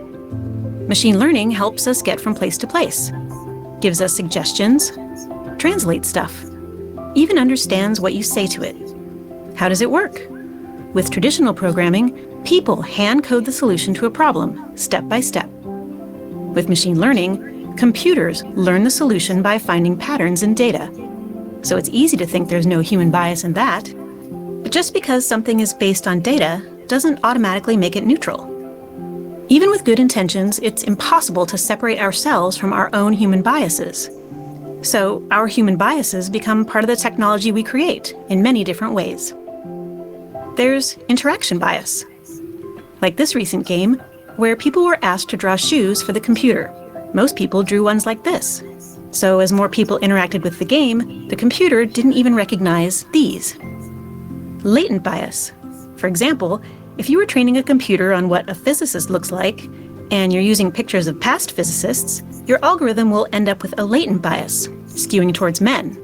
Machine learning helps us get from place to place, gives us suggestions, translates stuff, even understands what you say to it. How does it work? With traditional programming, people hand code the solution to a problem, step by step. With machine learning, computers learn the solution by finding patterns in data. So it's easy to think there's no human bias in that. But just because something is based on data doesn't automatically make it neutral. Even with good intentions, it's impossible to separate ourselves from our own human biases. So our human biases become part of the technology we create in many different ways. There's interaction bias, like this recent game, where people were asked to draw shoes for the computer. Most people drew ones like this. So as more people interacted with the game, the computer didn't even recognize these. Latent bias. For example, if you were training a computer on what a physicist looks like, and you're using pictures of past physicists, your algorithm will end up with a latent bias, skewing towards men.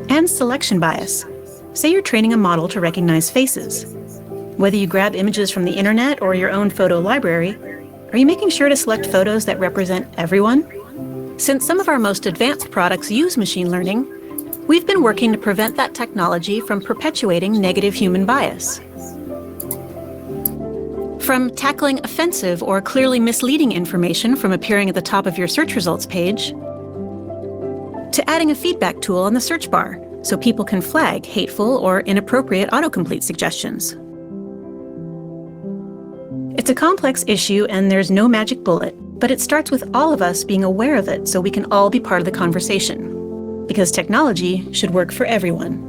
And selection bias. Say you're training a model to recognize faces. Whether you grab images from the internet or your own photo library, are you making sure to select photos that represent everyone? Since some of our most advanced products use machine learning, we've been working to prevent that technology from perpetuating negative human bias. From tackling offensive or clearly misleading information from appearing at the top of your search results page, to adding a feedback tool on the search bar so people can flag hateful or inappropriate autocomplete suggestions. It's a complex issue and there's no magic bullet, but it starts with all of us being aware of it so we can all be part of the conversation. Because technology should work for everyone.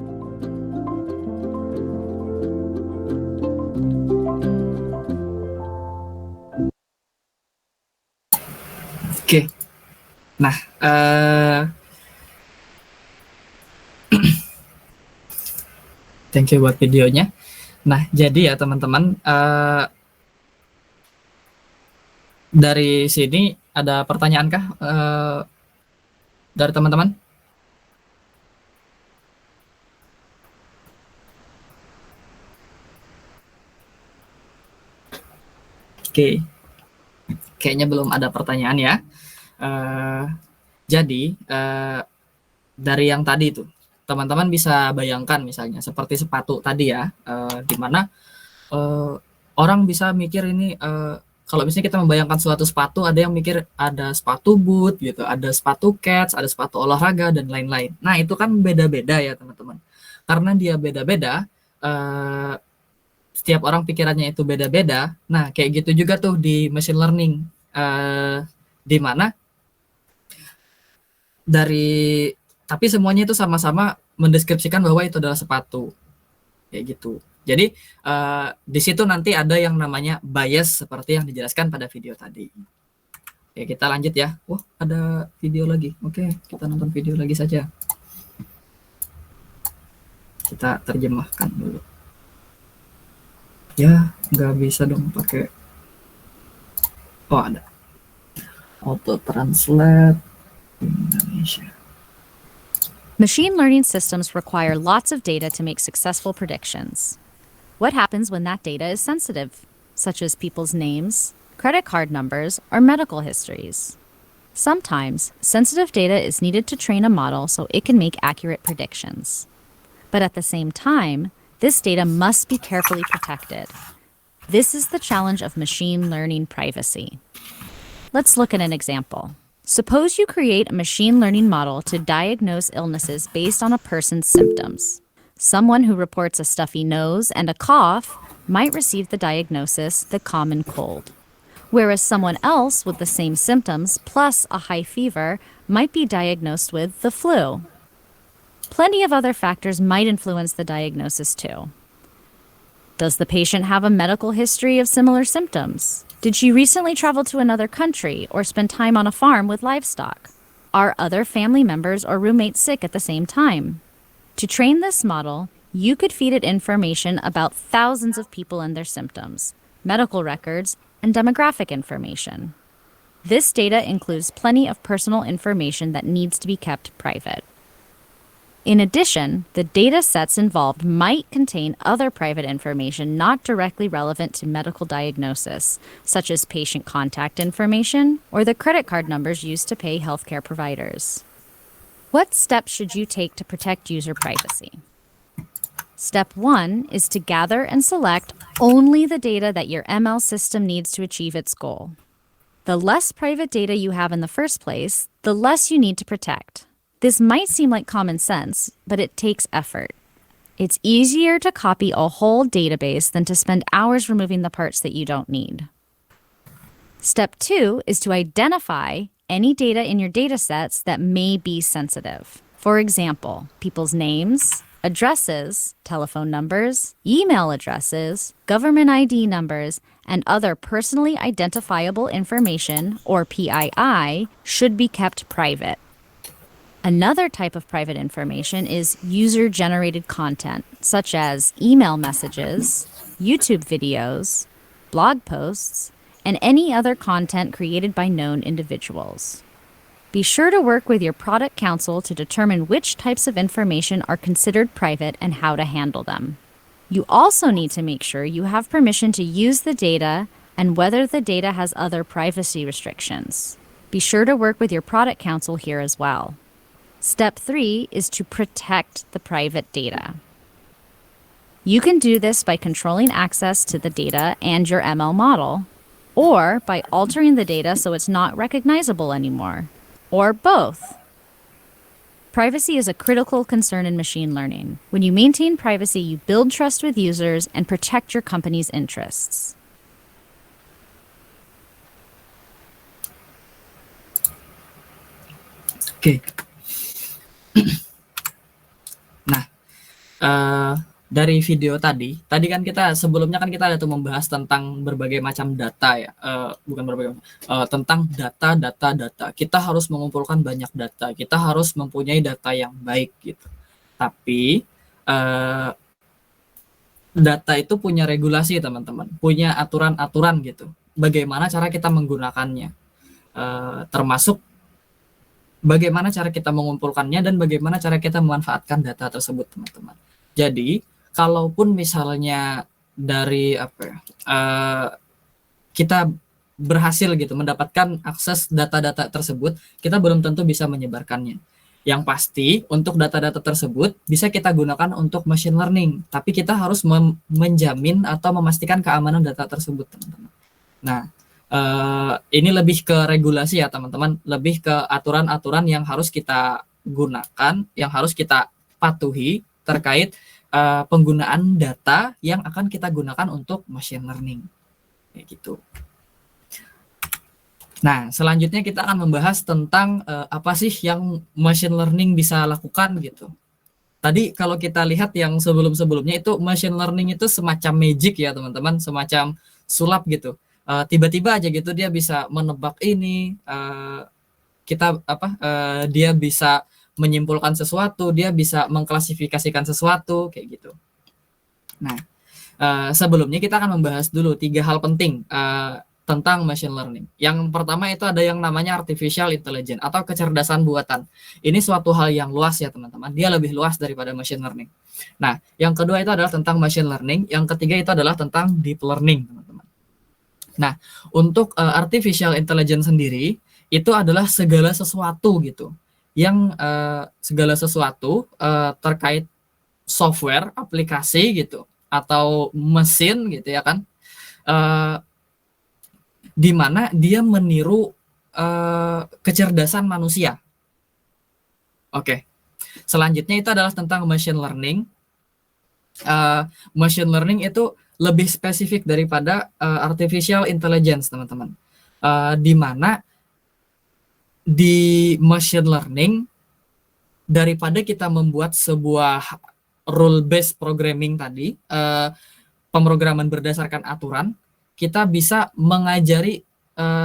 Oke. Nah, thank you buat videonya. Nah, jadi ya teman-teman, dari sini ada pertanyaan kah dari teman-teman? Oke, kayaknya belum ada pertanyaan ya. Jadi dari yang tadi itu, teman-teman bisa bayangkan misalnya seperti sepatu tadi ya, di mana orang bisa mikir ini, kalau misalnya kita membayangkan suatu sepatu, ada yang mikir ada sepatu boot gitu, ada sepatu cats, ada sepatu olahraga dan lain-lain. Nah itu kan beda-beda ya teman-teman. Karena dia beda-beda, setiap orang pikirannya itu beda-beda. Nah kayak gitu juga tuh di machine learning, di mana tapi semuanya itu sama-sama mendeskripsikan bahwa itu adalah sepatu, kayak gitu. Jadi di situ nanti ada yang namanya bias seperti yang dijelaskan pada video tadi. Oke, kita lanjut ya. Wah, ada video lagi. Oke, kita nonton video lagi saja. Kita terjemahkan dulu. Ya, nggak bisa dong pakai. Oh, ada. Auto translate Indonesia. Machine learning systems require lots of data to make successful predictions. What happens when that data is sensitive, such as people's names, credit card numbers, or medical histories? Sometimes, sensitive data is needed to train a model so it can make accurate predictions. But at the same time, this data must be carefully protected. This is the challenge of machine learning privacy. Let's look at an example. Suppose you create a machine learning model to diagnose illnesses based on a person's symptoms. Someone who reports a stuffy nose and a cough might receive the diagnosis the common cold, whereas someone else with the same symptoms plus a high fever might be diagnosed with the flu. Plenty of other factors might influence the diagnosis too. Does the patient have a medical history of similar symptoms? Did she recently travel to another country or spend time on a farm with livestock? Are other family members or roommates sick at the same time? To train this model, you could feed it information about thousands of people and their symptoms, medical records, and demographic information. This data includes plenty of personal information that needs to be kept private. In addition, the data sets involved might contain other private information not directly relevant to medical diagnosis, such as patient contact information or the credit card numbers used to pay healthcare providers. What steps should you take to protect user privacy? Step 1 is to gather and select only the data that your ML system needs to achieve its goal. The less private data you have in the first place, the less you need to protect. This might seem like common sense, but it takes effort. It's easier to copy a whole database than to spend hours removing the parts that you don't need. Step 2 is to identify any data in your datasets that may be sensitive. For example, people's names, addresses, telephone numbers, email addresses, government ID numbers, and other personally identifiable information, or PII, should be kept private. Another type of private information is user-generated content, such as email messages, YouTube videos, blog posts, and any other content created by known individuals. Be sure to work with your product counsel to determine which types of information are considered private and how to handle them. You also need to make sure you have permission to use the data and whether the data has other privacy restrictions. Be sure to work with your product counsel here as well. Step 3 is to protect the private data. You can do this by controlling access to the data and your ML model, or by altering the data so it's not recognizable anymore, or both. Privacy is a critical concern in machine learning. When you maintain privacy, you build trust with users and protect your company's interests. Oke. Nah, dari video tadi kan kita sebelumnya kan kita ada tuh membahas tentang berbagai macam data ya, tentang data. Kita harus mengumpulkan banyak data, kita harus mempunyai data yang baik gitu. Tapi data itu punya regulasi teman-teman, punya aturan-aturan gitu. Bagaimana cara kita menggunakannya, termasuk bagaimana cara kita mengumpulkannya dan bagaimana cara kita memanfaatkan data tersebut teman-teman. Jadi kalaupun misalnya dari kita berhasil gitu mendapatkan akses data-data tersebut, kita belum tentu bisa menyebarkannya. Yang pasti untuk data-data tersebut bisa kita gunakan untuk machine learning, tapi kita harus menjamin atau memastikan keamanan data tersebut teman-teman. Nah, ini lebih ke regulasi ya teman-teman, lebih ke aturan-aturan yang harus kita gunakan, yang harus kita patuhi terkait penggunaan data yang akan kita gunakan untuk machine learning, kayak gitu. Nah, selanjutnya kita akan membahas tentang apa sih yang machine learning bisa lakukan gitu. Tadi kalau kita lihat yang sebelum-sebelumnya itu machine learning itu semacam magic ya teman-teman, semacam sulap gitu. Tiba-tiba aja gitu dia bisa menebak ini, dia bisa menyimpulkan sesuatu, dia bisa mengklasifikasikan sesuatu kayak gitu. Nah, sebelumnya kita akan membahas dulu 3 hal penting tentang machine learning. Yang pertama itu ada yang namanya artificial intelligence atau kecerdasan buatan. Ini suatu hal yang luas ya teman-teman. Dia lebih luas daripada machine learning. Nah, yang kedua itu adalah tentang machine learning. Yang ketiga itu adalah tentang deep learning teman-teman. Nah, untuk artificial intelligence sendiri itu adalah segala sesuatu gitu, yang segala sesuatu terkait software, aplikasi gitu, atau mesin gitu ya kan, di mana dia meniru kecerdasan manusia. Oke. Selanjutnya itu adalah tentang machine learning. Machine learning itu lebih spesifik daripada artificial intelligence teman-teman, di mana di machine learning daripada kita membuat sebuah rule based programming tadi, pemrograman berdasarkan aturan, kita bisa mengajari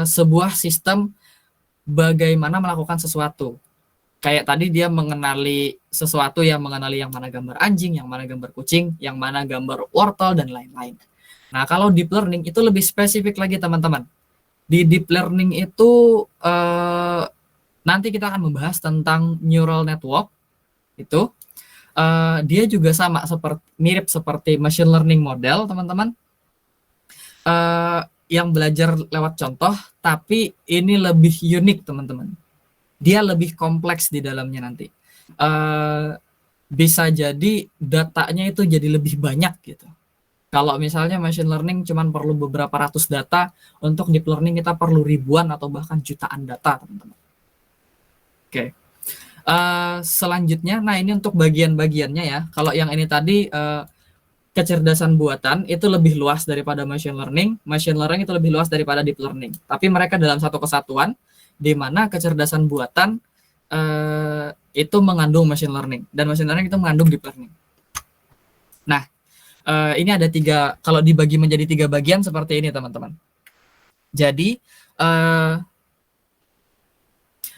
sebuah sistem bagaimana melakukan sesuatu. Kayak tadi dia mengenali sesuatu, yang mengenali yang mana gambar anjing, yang mana gambar kucing, yang mana gambar wortel, dan lain-lain. Nah, kalau deep learning itu lebih spesifik lagi teman-teman. Di deep learning itu nanti kita akan membahas tentang neural network itu. Dia juga sama mirip seperti machine learning model teman-teman, yang belajar lewat contoh, tapi ini lebih unik teman-teman. Dia lebih kompleks di dalamnya nanti. Bisa jadi datanya itu jadi lebih banyak gitu. Kalau misalnya machine learning cuman perlu beberapa ratus data, untuk deep learning kita perlu ribuan atau bahkan jutaan data teman-teman. Oke. Selanjutnya, nah ini untuk bagian-bagiannya ya. Kalau yang ini tadi kecerdasan buatan itu lebih luas daripada machine learning itu lebih luas daripada deep learning. Tapi mereka dalam satu kesatuan, di mana kecerdasan buatan itu mengandung machine learning dan machine learning itu mengandung deep learning. Nah, ini ada kalau dibagi menjadi 3 bagian seperti ini teman-teman. Jadi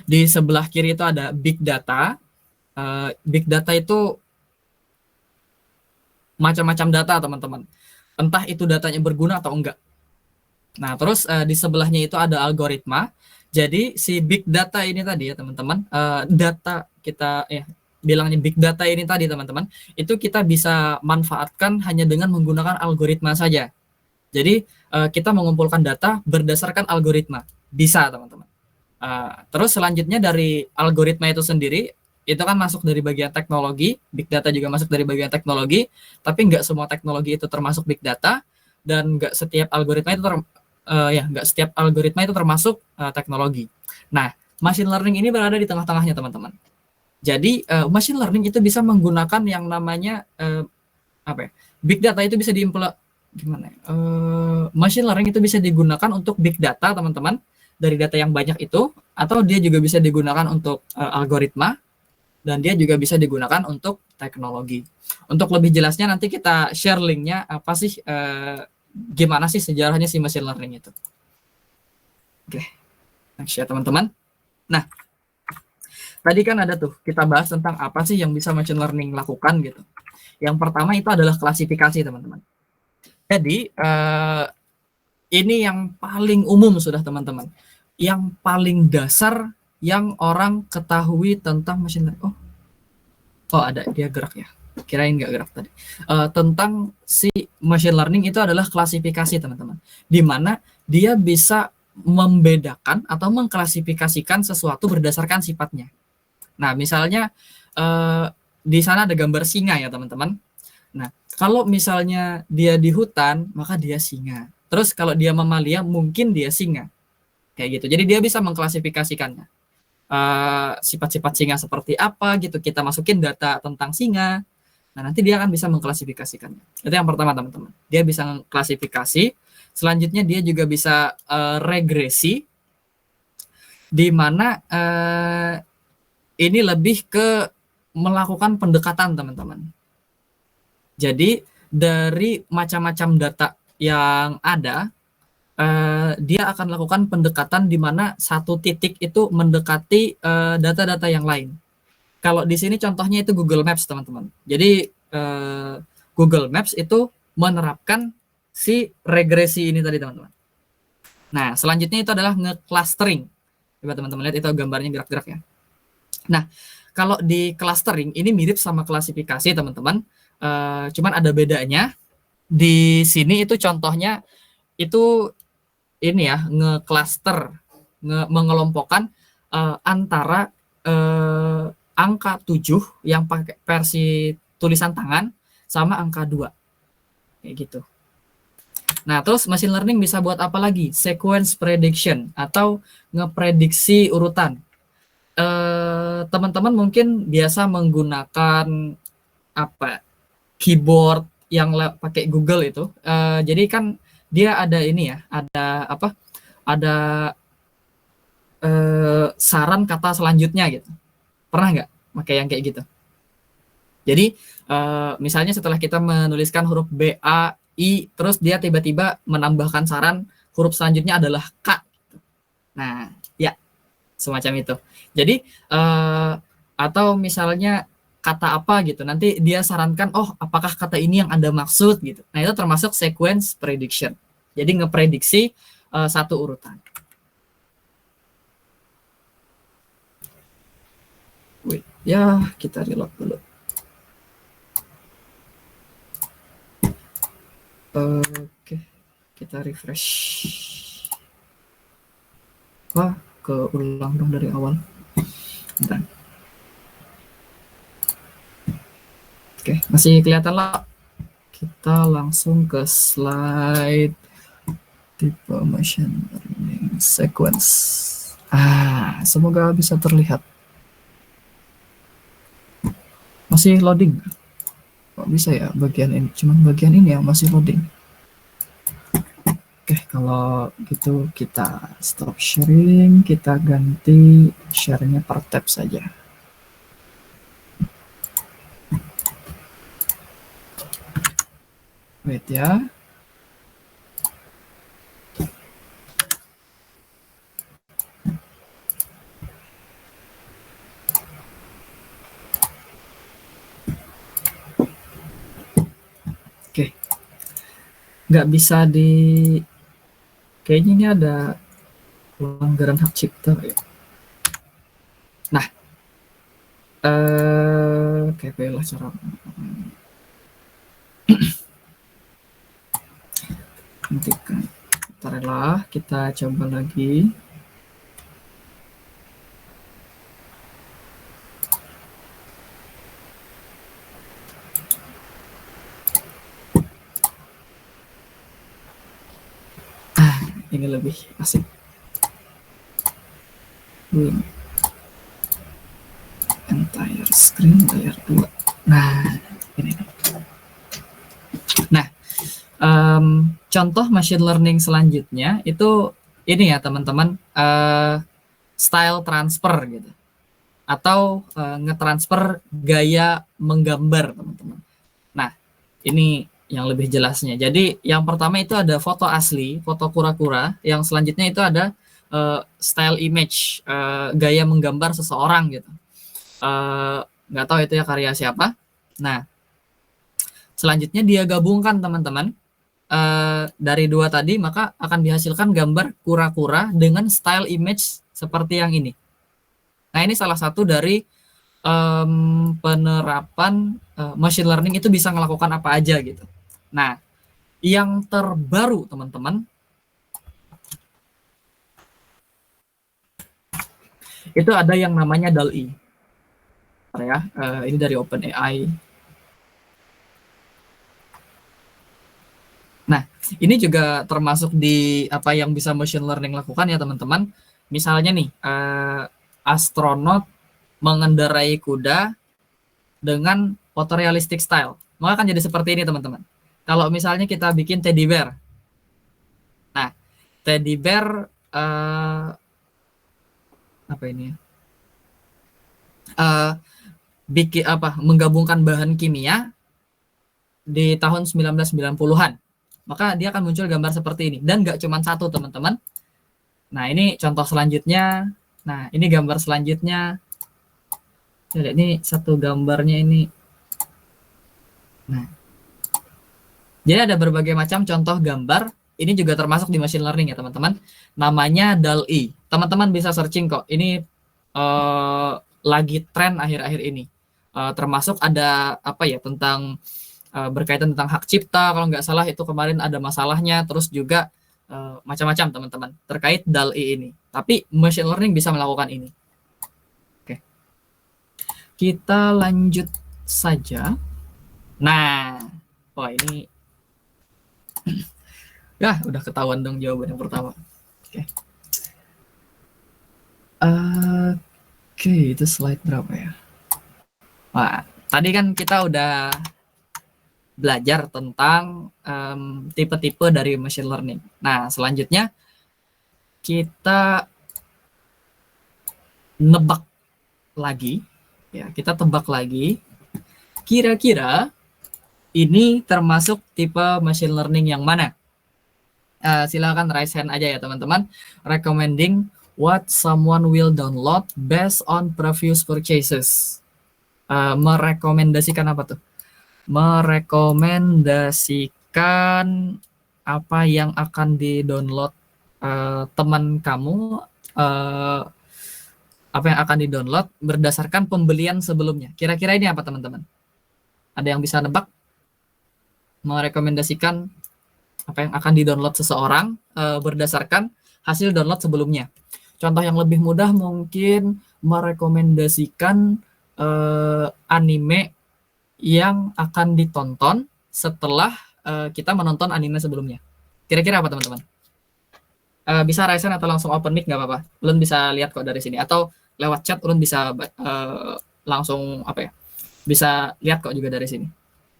di sebelah kiri itu ada big data. Big data itu macam-macam data teman-teman. Entah itu datanya berguna atau enggak. Nah, terus di sebelahnya itu ada algoritma. Jadi si big data ini tadi ya teman-teman, data kita bilangnya big data ini tadi teman-teman, itu kita bisa manfaatkan hanya dengan menggunakan algoritma saja. Jadi kita mengumpulkan data berdasarkan algoritma. Bisa teman-teman. Terus selanjutnya dari algoritma itu sendiri, itu kan masuk dari bagian teknologi, big data juga masuk dari bagian teknologi, tapi nggak semua teknologi itu termasuk big data, dan nggak setiap algoritma itu termasuk teknologi. Nah, machine learning ini berada di tengah-tengahnya teman-teman. Jadi machine learning itu bisa menggunakan yang namanya big data itu bisa machine learning itu bisa digunakan untuk big data teman-teman, dari data yang banyak itu, atau dia juga bisa digunakan untuk algoritma, dan dia juga bisa digunakan untuk teknologi. Untuk lebih jelasnya nanti kita share linknya apa sih, gimana sih sejarahnya si machine learning itu. Oke, next ya teman-teman. Nah, tadi kan ada tuh kita bahas tentang apa sih yang bisa machine learning lakukan gitu. Yang pertama itu adalah klasifikasi teman-teman. Jadi ini yang paling umum sudah teman-teman, yang paling dasar yang orang ketahui tentang machine learning. Oh ada, dia gerak ya, kirain nggak gerak tadi. Tentang si machine learning itu adalah klasifikasi teman-teman, di mana dia bisa membedakan atau mengklasifikasikan sesuatu berdasarkan sifatnya. Nah, misalnya di sana ada gambar singa ya teman-teman. Nah, kalau misalnya dia di hutan, maka dia singa. Terus kalau dia mamalia, mungkin dia singa. Kayak gitu. Jadi dia bisa mengklasifikasikannya. Sifat-sifat singa seperti apa gitu. Kita masukin data tentang singa. Nah, nanti dia akan bisa mengklasifikasikannya. Itu yang pertama teman-teman. Dia bisa mengklasifikasi. Selanjutnya dia juga bisa regresi. Di mana ini lebih ke melakukan pendekatan teman-teman. Jadi dari macam-macam data yang ada, dia akan lakukan pendekatan di mana satu titik itu mendekati data-data yang lain. Kalau di sini contohnya itu Google Maps teman-teman. Jadi Google Maps itu menerapkan si regresi ini tadi teman-teman. Nah, selanjutnya itu adalah nge-clustering. Coba teman-teman lihat itu gambarnya gerak-gerak ya. Nah, kalau di clustering ini mirip sama klasifikasi teman-teman. Cuman ada bedanya. Di sini itu contohnya itu ini ya, nge-cluster, mengelompokkan antara angka 7 yang pakai versi tulisan tangan sama angka 2. Kayak gitu. Nah, terus machine learning bisa buat apa lagi? Sequence prediction atau ngeprediksi urutan. Teman-teman mungkin biasa menggunakan keyboard yang pakai Google itu. Jadi kan dia ada ini ya, ada saran kata selanjutnya gitu. Pernah nggak pakai yang kayak gitu? Jadi misalnya setelah kita menuliskan huruf B, A, I, terus dia tiba-tiba menambahkan saran huruf selanjutnya adalah K. Nah, ya semacam itu. Jadi atau misalnya kata apa gitu. Nanti dia sarankan, oh apakah kata ini yang Anda maksud gitu. Nah itu termasuk sequence prediction. Jadi ngeprediksi satu urutan. Wait, ya kita reload dulu. Oke, kita refresh. Wah, keulang dong dari awal. Bentar. Oke, masih kelihatan lah. Kita langsung ke slide tipe machine learning sequence. Semoga bisa terlihat. Masih loading. Kok bisa ya bagian ini? Cuman bagian ini yang masih loading. Oke, kalau gitu kita stop sharing, kita ganti share-nya per tab saja. Wait ya. Oke. Nggak bisa kayaknya ini ada pelanggaran hak cipta ya. Nah, kayak lah cara hentikan. Bentar, kita coba lagi. Ini lebih asik. Entire screen layar 2. Nah, ini. Nah, contoh machine learning selanjutnya itu ini ya teman-teman, style transfer gitu, atau ngetransfer gaya menggambar teman-teman. Nah, ini yang lebih jelasnya. Jadi yang pertama itu ada foto asli, foto kura-kura. Yang selanjutnya itu ada style image, gaya menggambar seseorang gitu. Nggak tahu itu ya karya siapa. Nah, selanjutnya dia gabungkan teman-teman dari dua tadi, maka akan dihasilkan gambar kura-kura dengan style image seperti yang ini. Nah, ini salah satu dari penerapan machine learning itu bisa melakukan apa aja gitu. Nah, yang terbaru teman-teman itu ada yang namanya DALL-E. Ya, ini dari OpenAI. Nah, ini juga termasuk di apa yang bisa machine learning lakukan ya teman-teman. Misalnya nih, astronot mengendarai kuda dengan fotorealistic style. Maka akan jadi seperti ini teman-teman. Kalau misalnya kita bikin teddy bear. Nah, teddy bear apa ini ya? Bikin apa? Menggabungkan bahan kimia di tahun 1990-an. Maka dia akan muncul gambar seperti ini, dan nggak cuma satu teman-teman. Nah, ini contoh selanjutnya. Nah, ini gambar selanjutnya. Ini satu gambarnya ini. Nah, jadi ada berbagai macam contoh gambar. Ini juga termasuk di machine learning ya teman-teman. Namanya DALL-E. Teman-teman bisa searching kok. Ini lagi tren akhir-akhir ini. Termasuk ada apa ya tentang berkaitan tentang hak cipta. Kalau nggak salah itu kemarin ada masalahnya. Terus juga macam-macam teman-teman terkait DALL-E ini. Tapi machine learning bisa melakukan ini. Oke. Kita lanjut saja. Nah, wah ini ya udah ketahuan dong jawaban yang pertama. Oke, itu slide berapa ya? Wah, tadi kan kita udah belajar tentang tipe-tipe dari machine learning. Nah, selanjutnya kita nebak lagi, ya kita tebak lagi. Kira-kira ini termasuk tipe machine learning yang mana? Silakan raise hand aja ya teman-teman. Recommending what someone will download based on previous purchases. Merekomendasikan apa tuh? Merekomendasikan apa yang akan di-download teman kamu, apa yang akan di-download berdasarkan pembelian sebelumnya. Kira-kira ini apa teman-teman? Ada yang bisa nebak? Merekomendasikan apa yang akan di-download seseorang berdasarkan hasil download sebelumnya. Contoh yang lebih mudah mungkin merekomendasikan anime yang akan ditonton setelah kita menonton anime sebelumnya. Kira-kira apa teman-teman? Bisa raise hand atau langsung open mic nggak apa-apa. Ulun bisa lihat kok dari sini. Atau lewat chat Ulun bisa langsung apa ya? Bisa lihat kok juga dari sini.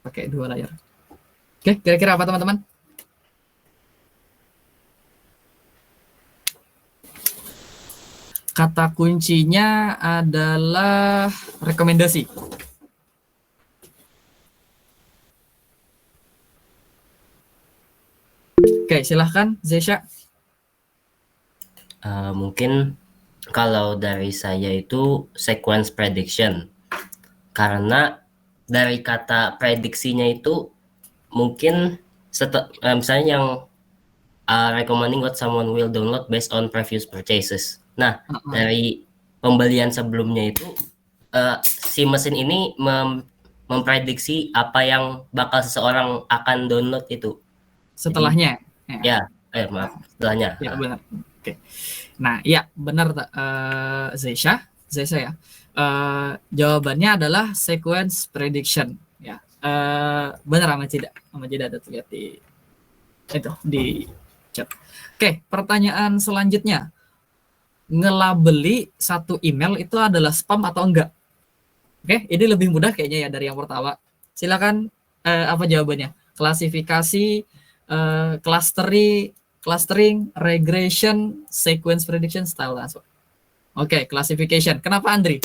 Pakai 2 layar. Oke, kira-kira apa teman-teman? Kata kuncinya adalah rekomendasi. Oke, silahkan Zesha. Mungkin kalau dari saya itu sequence prediction. Karena dari kata prediksinya itu mungkin misalnya yang recommending what someone will download based on previous purchases. Nah, dari pembelian sebelumnya itu si mesin ini memprediksi apa yang bakal seseorang akan download itu. Setelahnya. Ya, maaf, setelahnya. Ya, benar. Oke. Nah, ya benar Zesha ya. Jawabannya adalah sequence prediction. Ya, benar sama Jeda ada tuh lihat di itu di chat. Oke, pertanyaan selanjutnya. Ngelabeli satu email itu adalah spam atau enggak? Oke, ini lebih mudah kayaknya ya dari yang pertama. Silakan apa jawabannya? Klasifikasi, clustering, regression, sequence prediction, style transfer. Oke, classification. Kenapa Andri?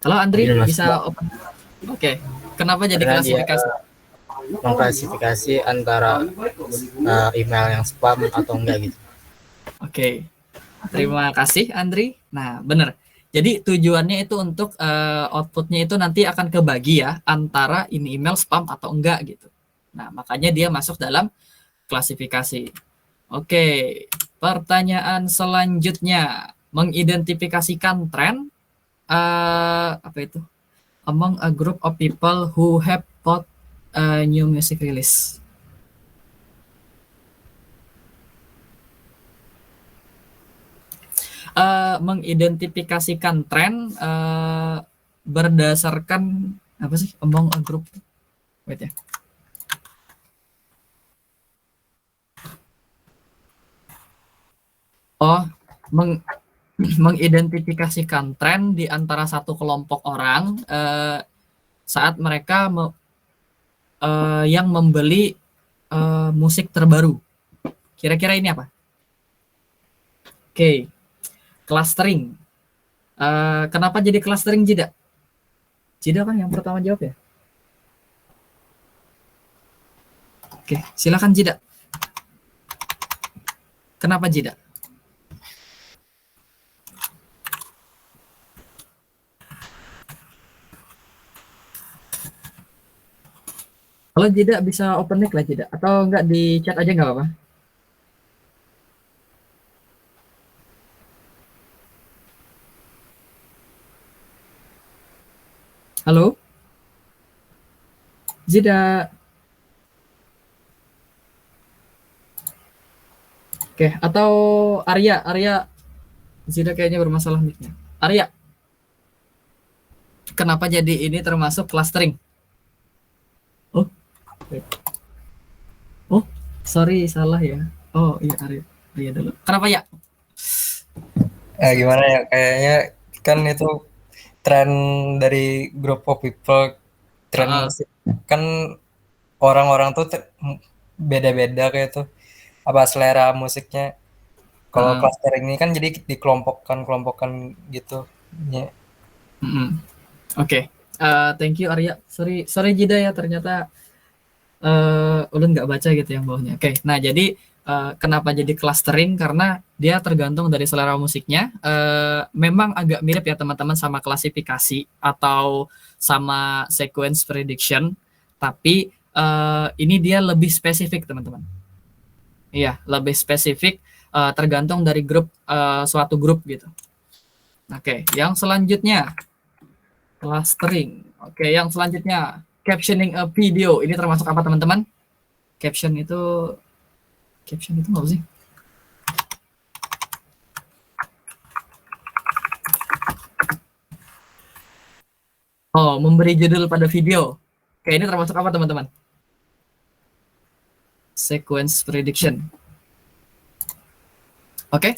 Halo Andri, bisa open? Oke, kenapa jadi klasifikasi? Mengklasifikasi antara email yang spam atau enggak gitu. Oke, terima kasih Andri. Nah, benar. Jadi tujuannya itu untuk outputnya itu nanti akan kebagi ya antara ini email spam atau enggak gitu. Nah, makanya dia masuk dalam klasifikasi. Oke, pertanyaan selanjutnya mengidentifikasikan tren apa itu? Among a group of people who have bought a new music release. Mengidentifikasikan tren berdasarkan apa sih among a group? Wait ya. Oh, mengidentifikasikan tren di antara satu kelompok orang saat mereka yang membeli musik terbaru. Kira-kira ini apa? Oke. Clustering. Kenapa jadi clustering Jida? Jida kan yang pertama jawab ya? Oke, silakan Jida. Kenapa Jida? Kalau Jida bisa open mic lah Jida, atau enggak di chat aja nggak apa-apa. Halo? Jida. Oke, atau Arya. Jida kayaknya bermasalah mic-nya. Arya. Kenapa jadi ini termasuk clustering? Oh, sorry salah ya. Oh iya Arya dulu. Kenapa ya? Gimana ya? Kayaknya kan itu tren dari group of people, tren musik kan orang-orang tuh beda-beda kayak tuh apa selera musiknya. Kalau clustering ini kan jadi dikelompokkan gitu. Ya. Oke. Thank you Arya. Sorry Jida ya ternyata ulun nggak baca gitu yang bawahnya. Oke. Nah jadi kenapa jadi clustering, karena dia tergantung dari selera musiknya. Memang agak mirip ya teman-teman sama klasifikasi atau sama sequence prediction, tapi ini dia lebih spesifik teman-teman. Iya, lebih spesifik, tergantung dari grup, suatu grup gitu. Oke, yang selanjutnya clustering. Oke, yang selanjutnya captioning a video. Ini termasuk apa teman-teman? Caption itu apa sih? Oh, memberi judul pada video. Oke, ini termasuk apa teman-teman? Sequence prediction. Oke,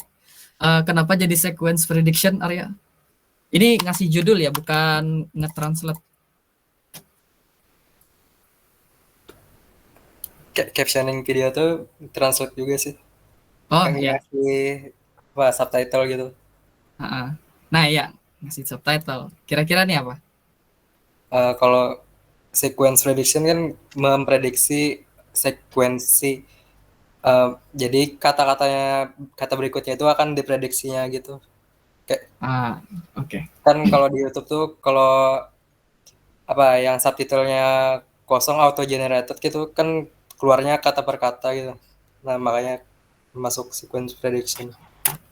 kenapa jadi sequence prediction, Arya? Ini ngasih judul ya, bukan nge-translate. Captioning video tuh translate juga sih. Oh iya. Ngasih subtitle gitu. Nah ya, ngasih subtitle. Kira-kira nih apa? Kalau sequence prediction kan memprediksi sekuensi. Jadi kata berikutnya itu akan diprediksinya gitu. Kayak, oke. Kan kalau di YouTube tuh kalau yang subtitlenya kosong auto generated gitu kan keluarnya kata per kata gitu. Nah, makanya masuk sequence prediction.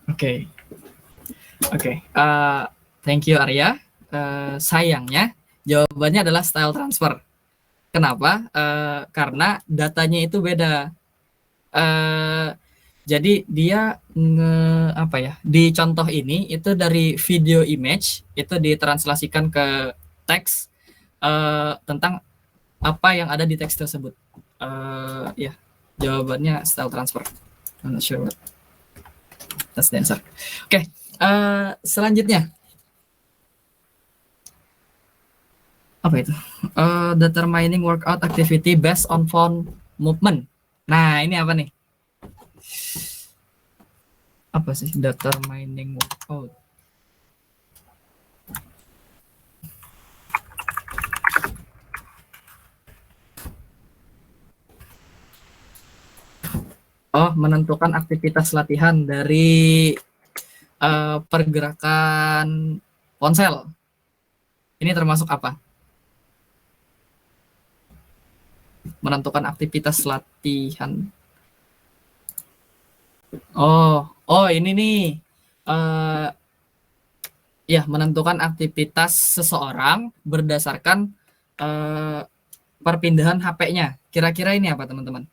Oke. Thank you Arya. Sayangnya jawabannya adalah style transfer. Kenapa? Karena datanya itu beda. Jadi dia di contoh ini itu dari video image itu ditranslasikan ke teks tentang apa yang ada di teks tersebut. Ya, jawabannya style transfer. I'm not sure what that's the answer. Oke, selanjutnya apa itu? Determining workout activity based on phone movement. Nah, ini apa nih? Apa sih determining workout? Oh, menentukan aktivitas latihan dari pergerakan ponsel. Ini termasuk apa? Menentukan aktivitas latihan. Oh ini nih. Ya, menentukan aktivitas seseorang berdasarkan perpindahan HP-nya. Kira-kira ini apa, teman-teman?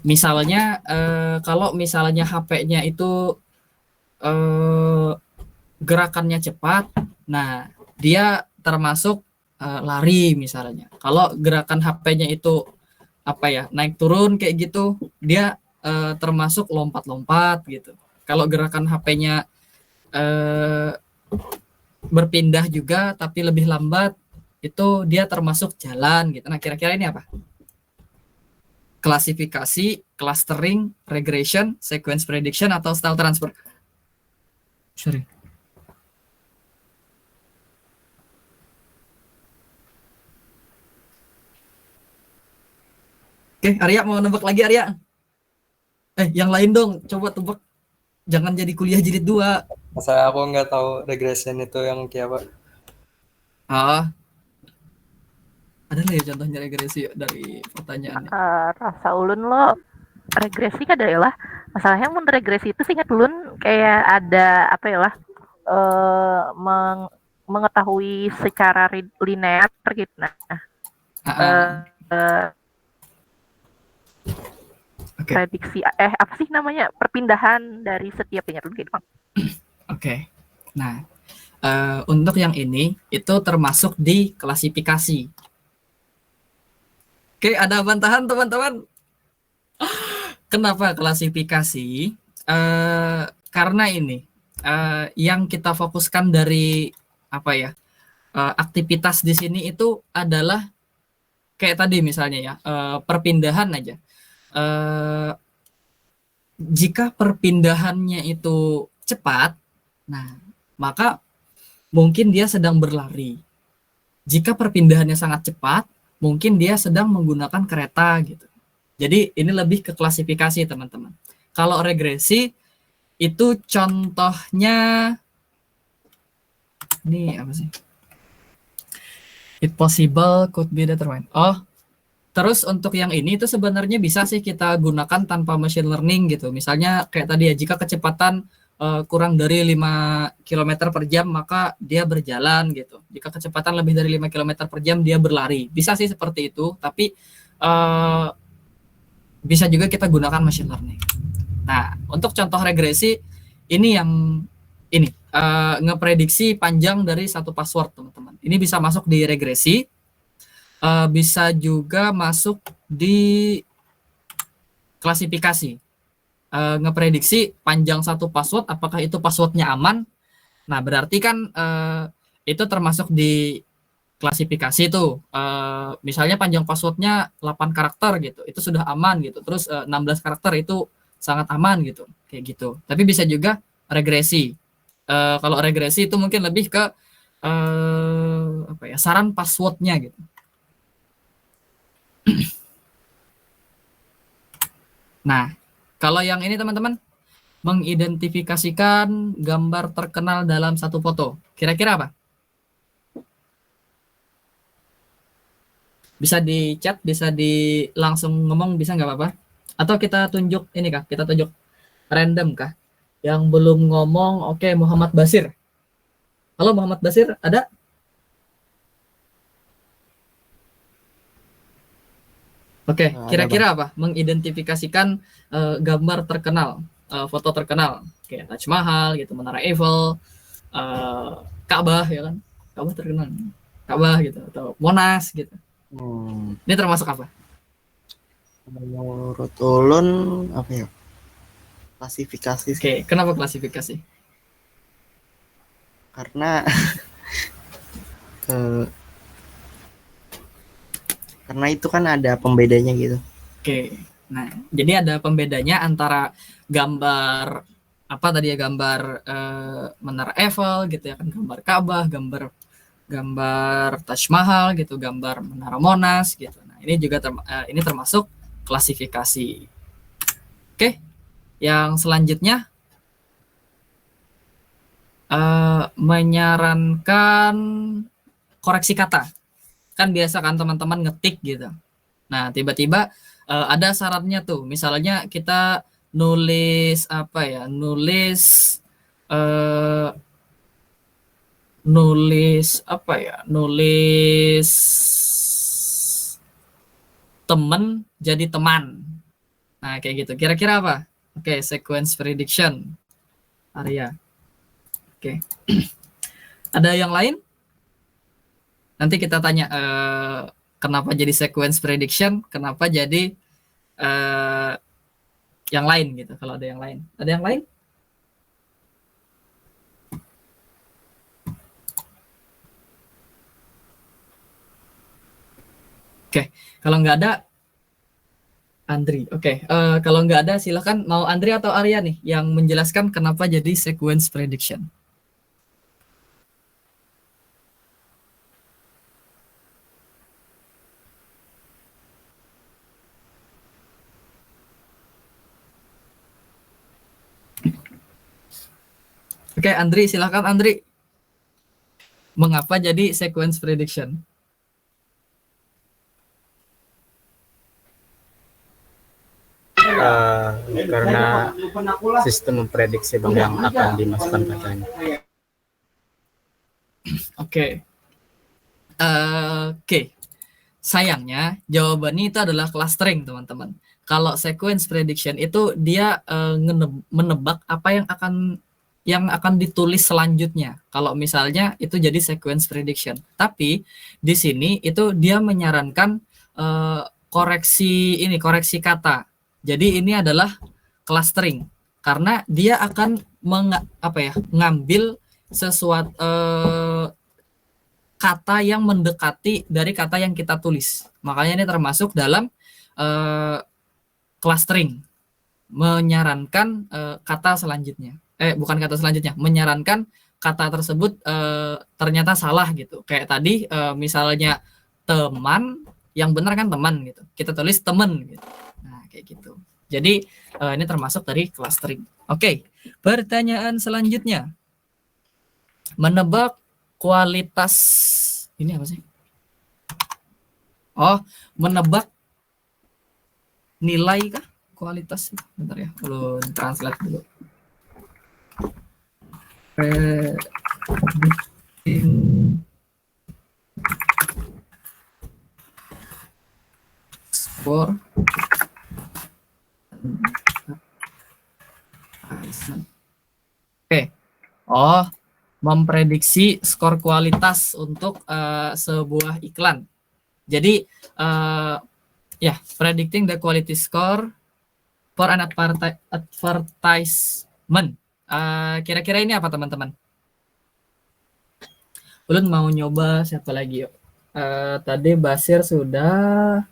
Misalnya, kalau misalnya HP-nya itu gerakannya cepat, nah dia termasuk lari misalnya. Kalau gerakan HP-nya itu naik turun kayak gitu, dia termasuk lompat-lompat gitu. Kalau gerakan HP-nya berpindah juga tapi lebih lambat, itu dia termasuk jalan gitu. Nah, kira-kira ini apa? Klasifikasi, clustering, regression, sequence prediction, atau style transfer? Sorry. Oke, Arya mau nebak lagi, Arya? Yang lain dong, coba tebak. Jangan jadi kuliah jilid 2. Masa aku nggak tahu regression itu yang kayak apa? Ada nggak ya contohnya regresi dari pertanyaannya? Rasa ulun lo regresi kan adalah masalahnya mun regresi itu singkat ulun kayak ada mengetahui secara linear gitu. Prediksi apa sih namanya, perpindahan dari setiap penyerun gitu. Oke. Nah, untuk yang ini itu termasuk di klasifikasi. Oke, ada bantahan teman-teman. Kenapa klasifikasi? Karena ini yang kita fokuskan dari aktivitas di sini itu adalah kayak tadi misalnya ya, perpindahan aja. Jika perpindahannya itu cepat, nah maka mungkin dia sedang berlari. Jika perpindahannya sangat cepat, mungkin dia sedang menggunakan kereta gitu. Jadi ini lebih ke klasifikasi teman-teman. Kalau regresi itu contohnya ini apa sih? It possible could be determined. Oh, terus untuk yang ini itu sebenarnya bisa sih kita gunakan tanpa machine learning gitu. Misalnya kayak tadi ya, jika kecepatan kurang dari 5 km per jam maka dia berjalan gitu. Jika kecepatan lebih dari 5 km per jam dia berlari. Bisa sih seperti itu, tapi bisa juga kita gunakan machine learning. Nah, untuk contoh regresi ini yang ini ngeprediksi panjang dari satu password teman-teman. Ini bisa masuk di regresi, bisa juga masuk di klasifikasi. Ngeprediksi panjang satu password, apakah itu passwordnya aman? Nah, berarti kan itu termasuk di klasifikasi tuh. Misalnya panjang passwordnya 8 karakter gitu, itu sudah aman gitu. Terus 16 karakter itu sangat aman gitu, kayak gitu. Tapi bisa juga regresi. Kalau regresi itu mungkin lebih ke apa ya, saran passwordnya gitu. Nah, kalau yang ini teman-teman, mengidentifikasikan gambar terkenal dalam satu foto. Kira-kira apa? Bisa di chat, bisa di langsung ngomong, bisa nggak apa-apa? Atau kita tunjuk ini kah? Kita tunjuk random kah? Yang belum ngomong, oke, Muhammad Basir. Halo Muhammad Basir, ada? Oke, kira-kira apa? Mengidentifikasikan gambar terkenal, foto terkenal, kayak Taj Mahal, gitu, Menara Eiffel, Ka'bah, ya kan? Ka'bah terkenal, Ka'bah gitu, atau Monas, gitu. Ini termasuk apa? Menurut ulun apa ya? Klasifikasi. Oke, kenapa klasifikasi? Karena karena itu kan ada pembedanya gitu. Oke, nah jadi ada pembedanya antara gambar apa tadi ya, gambar Menara Eiffel gitu ya kan, gambar Ka'bah, gambar Taj Mahal gitu, gambar Menara Monas gitu. Nah ini juga ini termasuk klasifikasi. Oke, yang selanjutnya menyarankan koreksi kata. Kan biasa kan teman-teman ngetik gitu. Nah, tiba-tiba ada syaratnya tuh. Misalnya kita nulis apa ya? Nulis apa ya? Nulis temen jadi teman. Nah, kayak gitu. Kira-kira apa? Oke, sequence prediction. Arya. Oke. Ada yang lain? Nanti kita tanya kenapa jadi sequence prediction, kenapa jadi yang lain gitu. Kalau ada yang lain, ada yang lain? Oke, kalau nggak ada, Andri. Oke, kalau nggak ada, silakan. Mau Andri atau Arya nih yang menjelaskan kenapa jadi sequence prediction? Oke, Andri, silakan Andri. Mengapa jadi sequence prediction? Karena sistem memprediksi bang yang akan dimasukkan katanya. Oke. Sayangnya jawabannya itu adalah clustering, teman-teman. Kalau sequence prediction itu dia menebak apa yang akan ditulis selanjutnya. Kalau misalnya itu jadi sequence prediction. Tapi di sini itu dia menyarankan koreksi kata. Jadi ini adalah clustering karena dia akan ngambil sesuatu kata yang mendekati dari kata yang kita tulis. Makanya ini termasuk dalam clustering, menyarankan kata selanjutnya. Bukan kata selanjutnya, menyarankan kata tersebut ternyata salah gitu. Kayak tadi misalnya teman, yang benar kan teman gitu. Kita tulis temen gitu. Nah, kayak gitu. Jadi ini termasuk dari clustering. Oke, pertanyaan selanjutnya. Menebak kualitas ini apa sih? Oh, menebak nilai kah? Kualitas. Bentar ya, kalau translate dulu. Predicting score. Oke. Oh, memprediksi skor kualitas untuk sebuah iklan. Jadi ya, predicting the quality score for an advertisement. Kira-kira ini apa teman-teman? Ulun mau nyoba siapa lagi yuk? Tadi Basir sudah,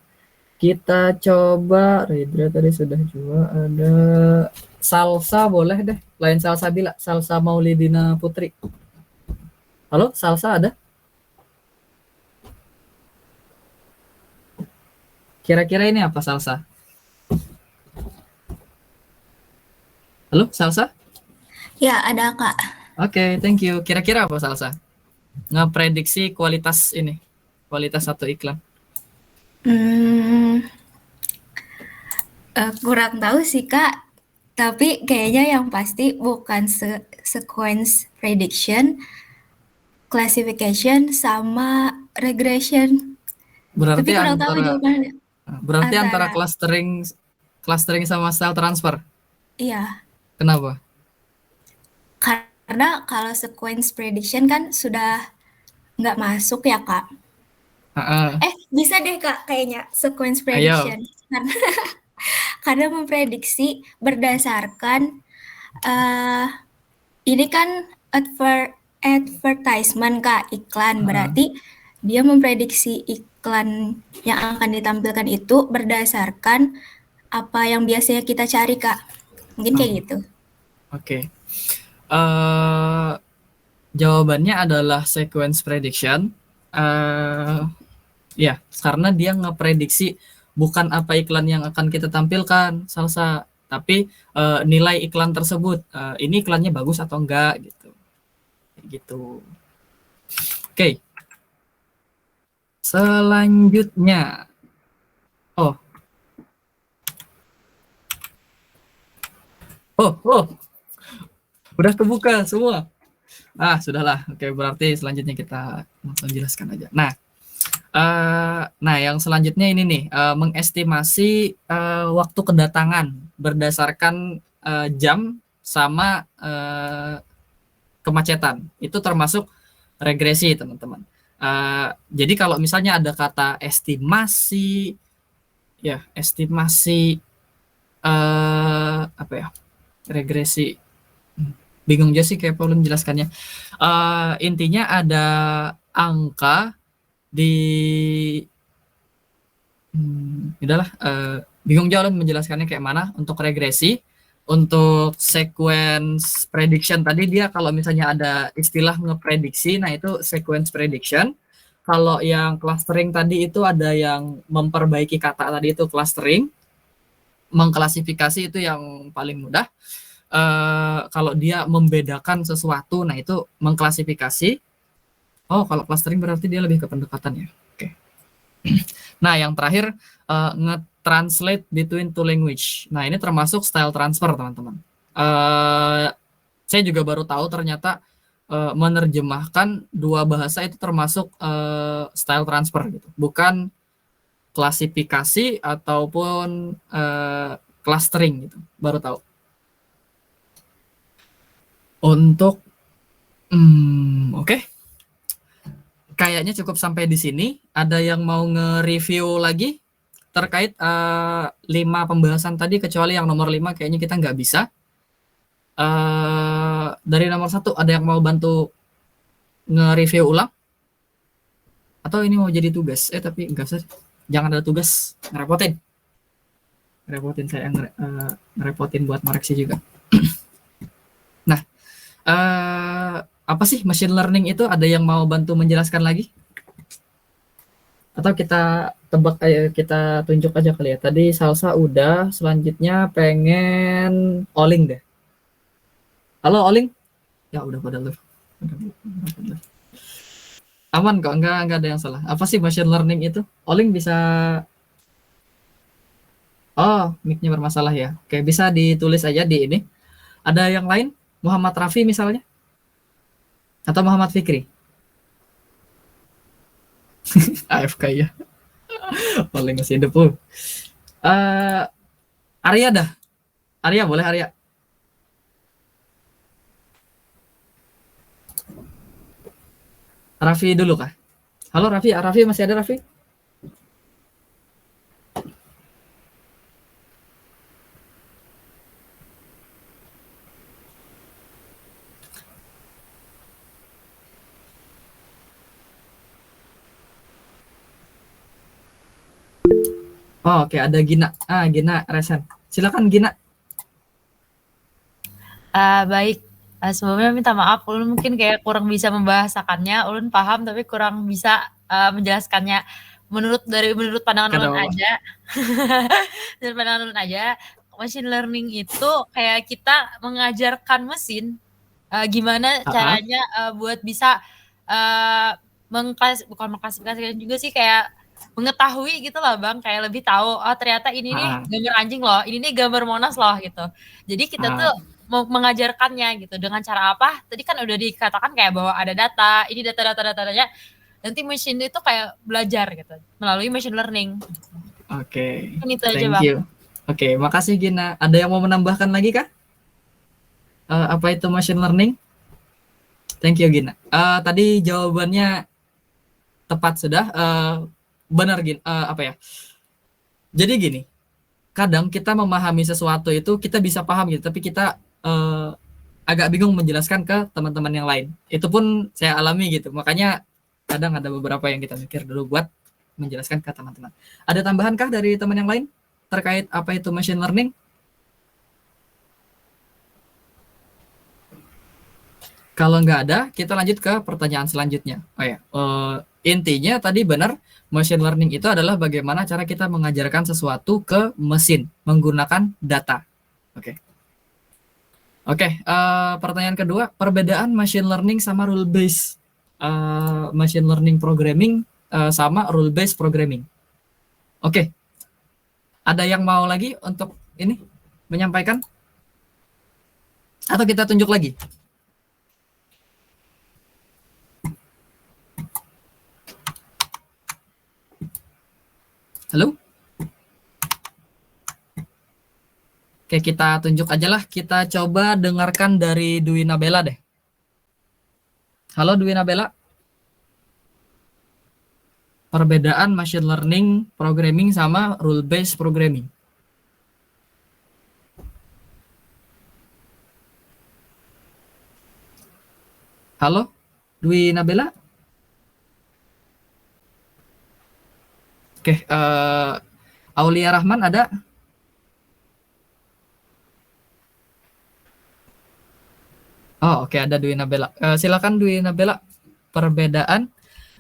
kita coba Ridra tadi sudah juga, ada Salsa boleh deh, lain Salsa Bila, Salsa Maulidina Putri. Halo, Salsa ada? Kira-kira ini apa Salsa? Halo, Salsa? Ya, ada Kak. Oke, thank you. Kira-kira apa Salsa? Ngeprediksi kualitas ini, kualitas satu iklan. Kurang tahu sih Kak, tapi kayaknya yang pasti bukan sequence prediction, classification, sama regression. Berarti Tapi kurang tahu jawabannya. Berarti antara clustering sama style transfer. Iya, Kenapa? karena kalau sequence prediction kan sudah nggak masuk ya Kak. Bisa deh Kak kayaknya sequence prediction. Karena memprediksi berdasarkan ini kan advertisement Kak, iklan. Berarti dia memprediksi iklan yang akan ditampilkan itu berdasarkan apa yang biasanya kita cari Kak. Mungkin kayak gitu. Oke. Jawabannya adalah sequence prediction. Ya, karena dia ngeprediksi bukan apa iklan yang akan kita tampilkan, Salsa, tapi nilai iklan tersebut. Ini iklannya bagus atau enggak gitu. Gitu. Oke. Selanjutnya. Oh. Udah kebuka semua. Sudahlah. Oke, berarti selanjutnya kita langsung jelaskan aja. Nah, yang selanjutnya ini nih, mengestimasi waktu kedatangan berdasarkan jam sama kemacetan. Itu termasuk regresi, teman-teman. Jadi kalau misalnya ada kata estimasi, ya estimasi apa ya, regresi. Bingung aja sih kayak Paulun menjelaskannya. Intinya ada angka di udahlah, bingung aja menjelaskannya kayak mana. Untuk regresi, untuk sequence prediction tadi dia kalau misalnya ada istilah ngeprediksi, nah itu sequence prediction. Kalau yang clustering tadi itu ada yang memperbaiki kata tadi itu clustering. Mengklasifikasi itu yang paling mudah. Kalau dia membedakan sesuatu, nah itu mengklasifikasi. Oh, kalau clustering berarti dia lebih ke pendekatan ya. Oke. Nah, yang terakhir nge-translate between two language. Nah, ini termasuk style transfer, teman-teman. Saya juga baru tahu ternyata menerjemahkan dua bahasa itu termasuk style transfer gitu. Bukan klasifikasi ataupun clustering gitu. Baru tahu. Untuk oke. Kayaknya cukup sampai di sini. Ada yang mau nge-review lagi terkait 5 pembahasan tadi, kecuali yang nomor 5 kayaknya kita nggak bisa. Dari nomor 1 ada yang mau bantu nge-review ulang? Atau ini mau jadi tugas? Tapi enggak sih. Jangan ada tugas, ngerepotin. Ngerepotin saya, ngerepotin buat ngoreksi juga. Nah, apa sih machine learning itu? Ada yang mau bantu menjelaskan lagi? Atau kita tebak aja, kita tunjuk aja kali ya. Tadi Salsa udah, selanjutnya pengen Oling deh. Halo Oling? Ya udah pada lu. Aman kok, enggak ada yang salah. Apa sih machine learning itu? Oling bisa. Oh, mic-nya bermasalah ya. Oke, bisa ditulis aja di ini. Ada yang lain? Muhammad Rafi misalnya? Atau Muhammad Fikri? AFK ya. Paling masih hidup. Arya dah. Arya boleh Arya. Raffi dulu kah? Halo Raffi, Raffi masih ada Raffi? Oh, oke, ada Gina. Gina Resen. Silakan Gina. Baik. Sebelumnya minta maaf, Ulun mungkin kayak kurang bisa membahasakannya. Ulun paham tapi kurang bisa menjelaskannya. Menurut pandangan Ulun aja. Dari pandangan Ulun aja, machine learning itu kayak kita mengajarkan mesin gimana caranya buat bisa bukan mengklasifikasikan juga sih, kayak mengetahui gitu loh Bang, kayak lebih tahu, oh ternyata ini nih gambar anjing loh, ini nih gambar Monas loh gitu. Jadi kita tuh mau mengajarkannya gitu dengan cara apa? Tadi kan udah dikatakan kayak bahwa ada data, ini data-datanya nanti mesin itu kayak belajar gitu melalui machine learning. Oke. Itu aja Thank Bang. you. Oke, makasih Gina. Ada yang mau menambahkan lagi kah? Apa itu machine learning? Thank you Gina. Tadi jawabannya tepat sudah. Benar Gina. Apa ya? Jadi gini, kadang kita memahami sesuatu itu kita bisa paham gitu, tapi kita agak bingung menjelaskan ke teman-teman yang lain. Itu pun saya alami gitu. Makanya kadang ada beberapa yang kita mikir dulu buat menjelaskan ke teman-teman. Ada tambahan kah dari teman yang lain terkait apa itu machine learning? Kalau nggak ada, kita lanjut ke pertanyaan selanjutnya. Oh ya, intinya tadi benar, machine learning itu adalah bagaimana cara kita mengajarkan sesuatu ke mesin menggunakan data. Oke. Pertanyaan kedua, perbedaan machine learning sama rule based machine learning programming sama rule based programming. Oke. Ada yang mau lagi untuk ini menyampaikan? Atau kita tunjuk lagi? Halo? Oke, kita tunjuk aja lah. Kita coba dengarkan dari Dwi Nabela deh. Halo Dwi Nabela. Perbedaan machine learning programming sama rule based programming. Halo Dwi Nabela. Oke, Aulia Rahman ada? Oh, oke, ada Dwi Nabela. Silakan Dwi Nabela. Perbedaan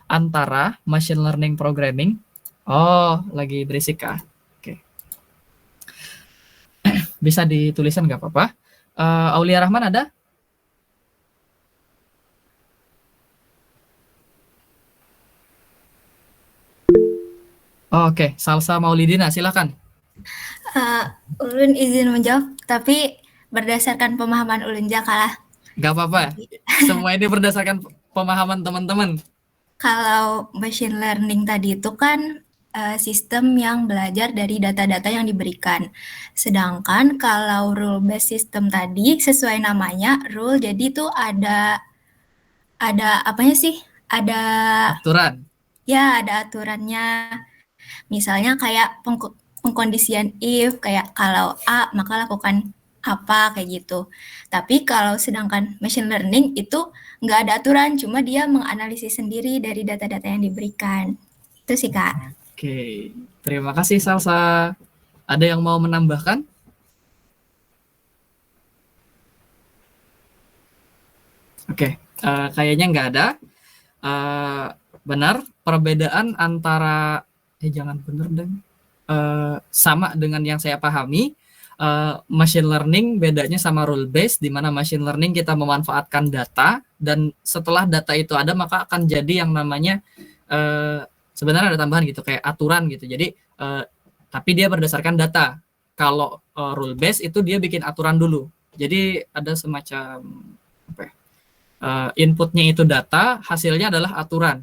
antara machine learning programming. Oh, lagi berisik kah? Oke. Bisa ditulisan nggak apa-apa. Aulia Rahman ada? Oke, Salsa Maulidina, silakan. Ulun izin menjawab, tapi berdasarkan pemahaman Ulun kalah. Gak apa-apa, semua ini berdasarkan pemahaman teman-teman. Kalau machine learning tadi itu kan sistem yang belajar dari data-data yang diberikan. Sedangkan kalau rule based system tadi sesuai namanya rule, jadi itu ada apanya sih? Ada aturan. Ya, ada aturannya. Misalnya kayak pengkondisian if, kayak kalau A maka lakukan apa, kayak gitu. Tapi kalau sedangkan machine learning itu nggak ada aturan, cuma dia menganalisis sendiri dari data-data yang diberikan. Itu sih Kak. Oke, terima kasih Salsa. Ada yang mau menambahkan? Oke, kayaknya nggak ada. Benar, perbedaan antara jangan bener deh. Sama dengan yang saya pahami, machine learning bedanya sama rule based, di mana machine learning kita memanfaatkan data, dan setelah data itu ada maka akan jadi yang namanya sebenarnya ada tambahan gitu kayak aturan gitu. Jadi tapi dia berdasarkan data. Kalau rule based itu dia bikin aturan dulu. Jadi ada semacam apa ya, inputnya itu data, hasilnya adalah aturan.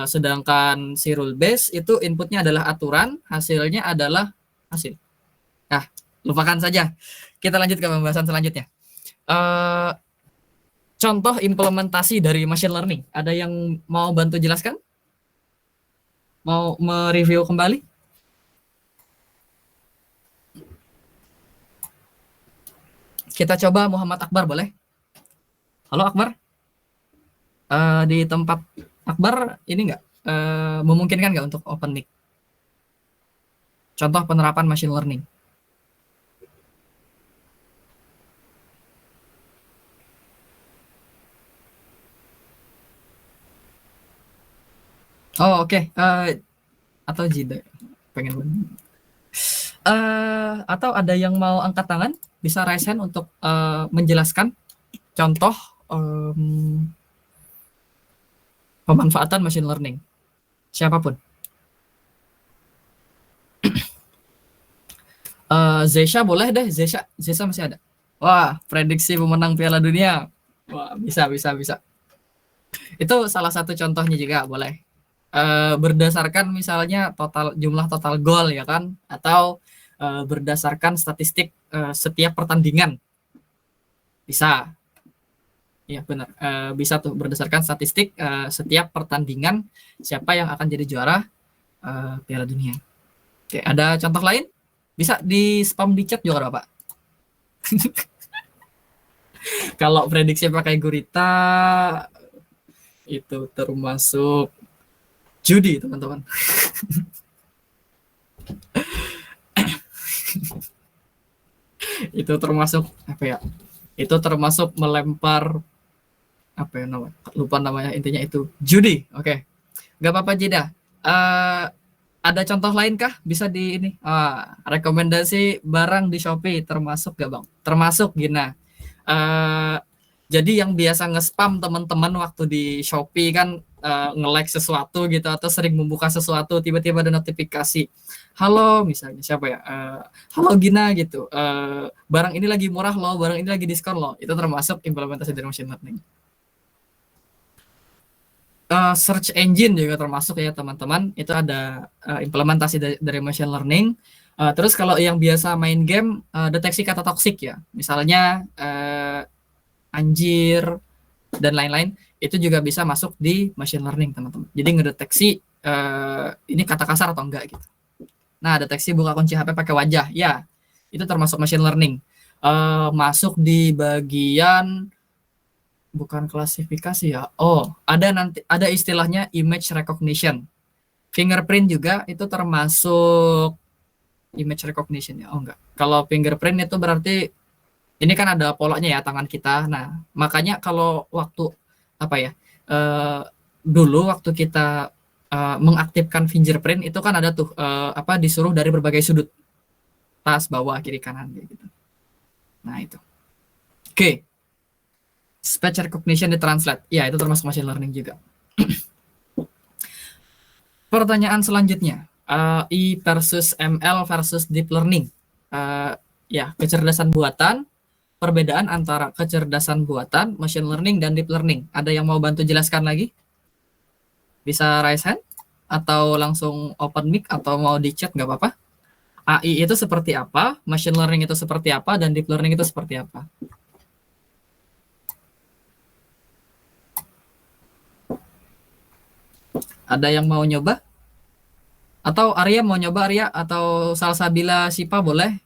Sedangkan si rule base itu inputnya adalah aturan, hasilnya adalah hasil. Nah, lupakan saja. Kita lanjut ke pembahasan selanjutnya. Contoh implementasi dari machine learning. Ada yang mau bantu jelaskan? Mau mereview kembali? Kita coba Muhammad Akbar, boleh? Halo Akbar? Di tempat Akbar ini nggak memungkinkan nggak untuk open mic? Contoh penerapan machine learning. Oh oke. Atau Jida pengen atau ada yang mau angkat tangan, bisa raise hand untuk menjelaskan contoh pemanfaatan machine learning. Siapapun. Zesha boleh deh, Zesha masih ada. Wah, prediksi pemenang Piala Dunia. Wah, bisa. Itu salah satu contohnya juga boleh. Berdasarkan misalnya jumlah total gol ya kan, atau berdasarkan statistik setiap pertandingan. Bisa. Ya benar, bisa tuh berdasarkan statistik setiap pertandingan siapa yang akan jadi juara Piala Dunia. Oke, ada contoh lain? Bisa di spam di chat juga Pak. Kalau prediksi pakai gurita itu termasuk judi, teman-teman. Itu termasuk apa ya? Itu termasuk melempar apa ya namanya? Lupa namanya, intinya itu judi. Oke. Gak apa-apa Jida. Ada contoh lain kah? Bisa di ini. Rekomendasi barang di Shopee termasuk gak Bang? Termasuk Gina. Jadi yang biasa nge-spam teman-teman waktu di Shopee kan nge-like sesuatu gitu, atau sering membuka sesuatu, tiba-tiba ada notifikasi. Halo, misalnya siapa ya? Halo Gina gitu. Barang ini lagi murah loh, barang ini lagi diskon loh. Itu termasuk implementasi dari machine learning. Search engine juga termasuk ya teman-teman. Itu ada implementasi dari machine learning. Terus kalau yang biasa main game, deteksi kata toksik ya. Misalnya anjir dan lain-lain, itu juga bisa masuk di machine learning teman-teman. Jadi ngedeteksi ini kata kasar atau enggak gitu. Nah, deteksi buka kunci HP pakai wajah, ya itu termasuk machine learning. Masuk di bagian bukan klasifikasi ya. Oh, ada istilahnya image recognition. Fingerprint juga itu termasuk image recognition ya. Oh enggak. Kalau fingerprint itu berarti ini kan ada polanya ya tangan kita. Nah, makanya kalau waktu apa ya? Dulu waktu kita mengaktifkan fingerprint itu kan ada tuh disuruh dari berbagai sudut. Atas, bawah, kiri, kanan gitu. Nah, itu. Oke. Speech recognition di translate. Ya, itu termasuk machine learning juga. Pertanyaan selanjutnya. I versus ML versus deep learning. Ya, kecerdasan buatan. Perbedaan antara kecerdasan buatan, machine learning, dan deep learning. Ada yang mau bantu jelaskan lagi? Bisa raise hand? Atau langsung open mic? Atau mau di chat, nggak apa-apa? AI itu seperti apa? Machine learning itu seperti apa? Dan deep learning itu seperti apa? Ada yang mau nyoba? Atau Arya mau nyoba, Arya? Atau Salsabila Sipa boleh?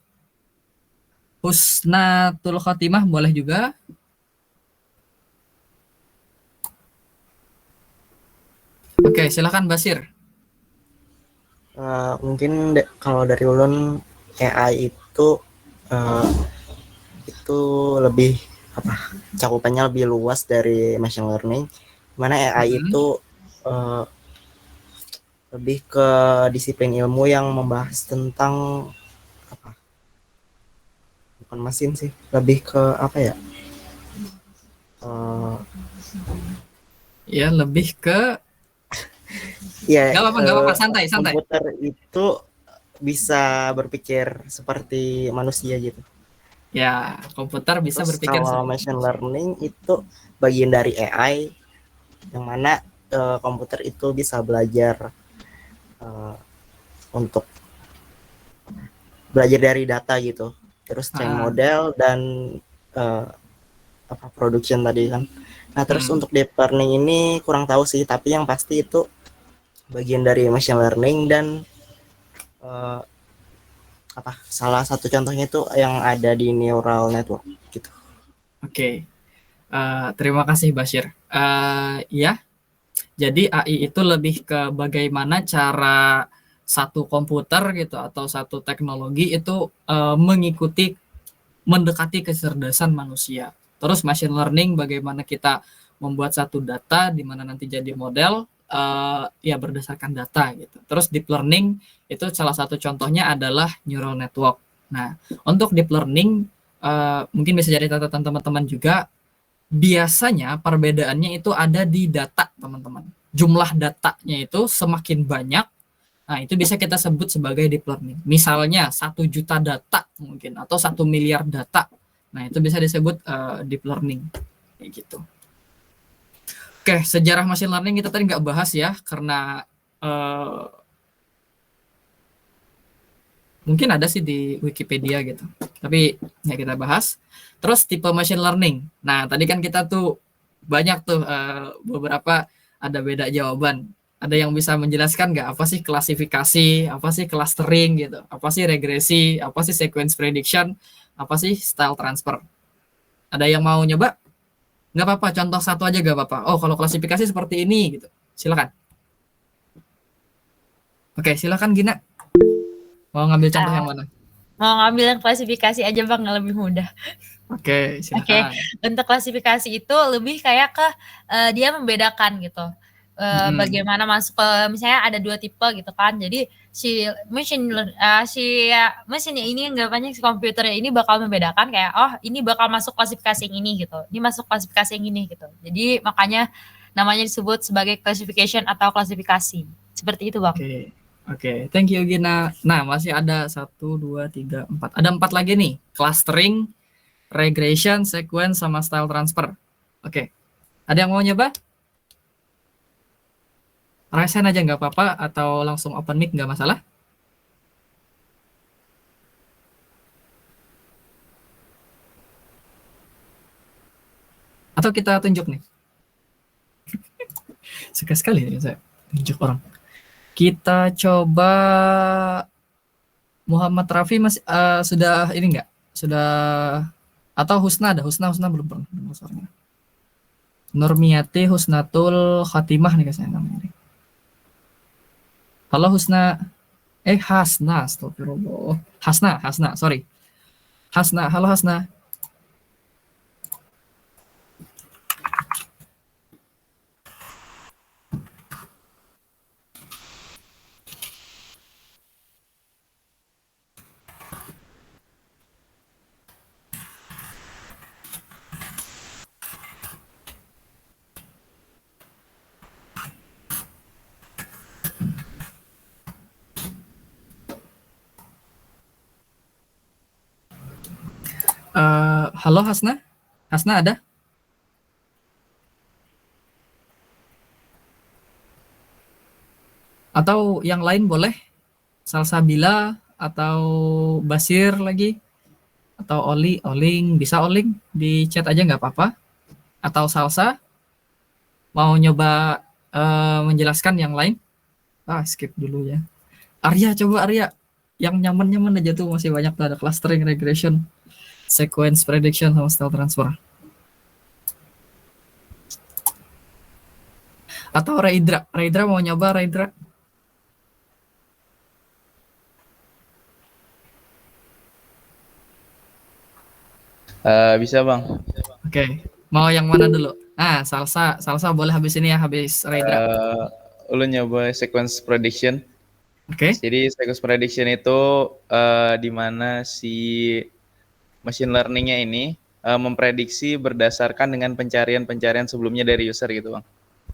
Husnatul Khotimah boleh juga? Oke, silakan Basir. Mungkin kalau dari Ulun AI itu lebih cakupannya lebih luas dari machine learning. Mana AI itu lebih ke disiplin ilmu yang membahas tentang apa? Bukan mesin sih, lebih ke apa ya? Ya lebih ke ya nggak apa-apa, santai. Komputer itu bisa berpikir seperti manusia gitu. Ya, komputer bisa Terus berpikir kalau machine learning itu bagian dari AI, yang mana komputer itu bisa belajar untuk belajar dari data gitu, terus train model dan production tadi kan. Nah terus untuk deep learning ini kurang tahu sih, tapi yang pasti itu bagian dari machine learning dan salah satu contohnya itu yang ada di neural network gitu. Oke. Terima kasih Bashir. Ya, jadi AI itu lebih ke bagaimana cara satu komputer gitu atau satu teknologi itu mendekati kecerdasan manusia. Terus machine learning bagaimana kita membuat satu data di mana nanti jadi model ya berdasarkan data gitu. Terus deep learning itu salah satu contohnya adalah neural network. Nah, untuk deep learning mungkin bisa jadi catatan teman-teman juga, biasanya perbedaannya itu ada di data, teman-teman. Jumlah datanya itu semakin banyak, nah itu bisa kita sebut sebagai deep learning. Misalnya 1 juta data mungkin, atau 1 miliar data. Nah itu bisa disebut deep learning. Kayak gitu. Oke, sejarah machine learning kita tadi nggak bahas ya, karena mungkin ada sih di Wikipedia gitu. Tapi ya kita bahas. Terus tipe machine learning. Nah, tadi kan kita tuh banyak tuh beberapa ada beda jawaban. Ada yang bisa menjelaskan nggak apa sih klasifikasi, apa sih clustering gitu, apa sih regresi, apa sih sequence prediction, apa sih style transfer. Ada yang mau nyoba? Nggak apa-apa, contoh satu aja nggak apa-apa. Oh, kalau klasifikasi seperti ini gitu. Silakan. Oke, silakan Gina. Mau ngambil contoh yang mana? Mau ngambil yang klasifikasi aja Bang, lebih mudah. Oke, silakan. Untuk klasifikasi itu lebih kayak ke dia membedakan gitu. Bagaimana masuk ke, misalnya ada 2 tipe gitu kan. Jadi si mesinnya ini anggapannya si komputernya ini bakal membedakan kayak oh ini bakal masuk klasifikasi yang ini gitu. Ini masuk klasifikasi yang ini gitu. Jadi makanya namanya disebut sebagai classification atau klasifikasi. Seperti itu, Bang. Oke, thank you Gina. Nah, masih ada 1, 2, 3, 4. Ada 4 lagi nih. Clustering, regression, sequence, sama style transfer. Oke. Ada yang mau nyoba? Rasain aja nggak apa-apa, atau langsung open mic nggak masalah. Atau kita tunjuk nih. Suka sekali ya saya tunjuk orang. Kita coba Muhammad Rafi masih sudah ini enggak? Sudah atau Husna ada? Husna belum pernah dengar suaranya. Nurmiati Husnatul Khatimah nih guys namanya. Halo Husna. Hasna, astagfirullah. Hasna, sorry. Hasna, halo Hasna. Halo Hasna? Hasna ada? Atau yang lain boleh? Salsabila atau Basir lagi? Atau Oling, bisa Oling di chat aja nggak apa-apa. Atau Salsa mau nyoba menjelaskan yang lain? Skip dulu ya. Arya, coba Arya. Yang nyaman-nyaman aja tuh, masih banyak tuh, ada clustering, regression, sequence prediction, sama style transfer. Atau Raidra mau nyoba Raidra? Bisa Bang. Oke, mau yang mana dulu? Salsa boleh habis ini ya, habis Raidra. ulun nyoba sequence prediction. Oke. Jadi sequence prediction itu di mana si machine learning-nya ini memprediksi berdasarkan dengan pencarian-pencarian sebelumnya dari user gitu, Bang.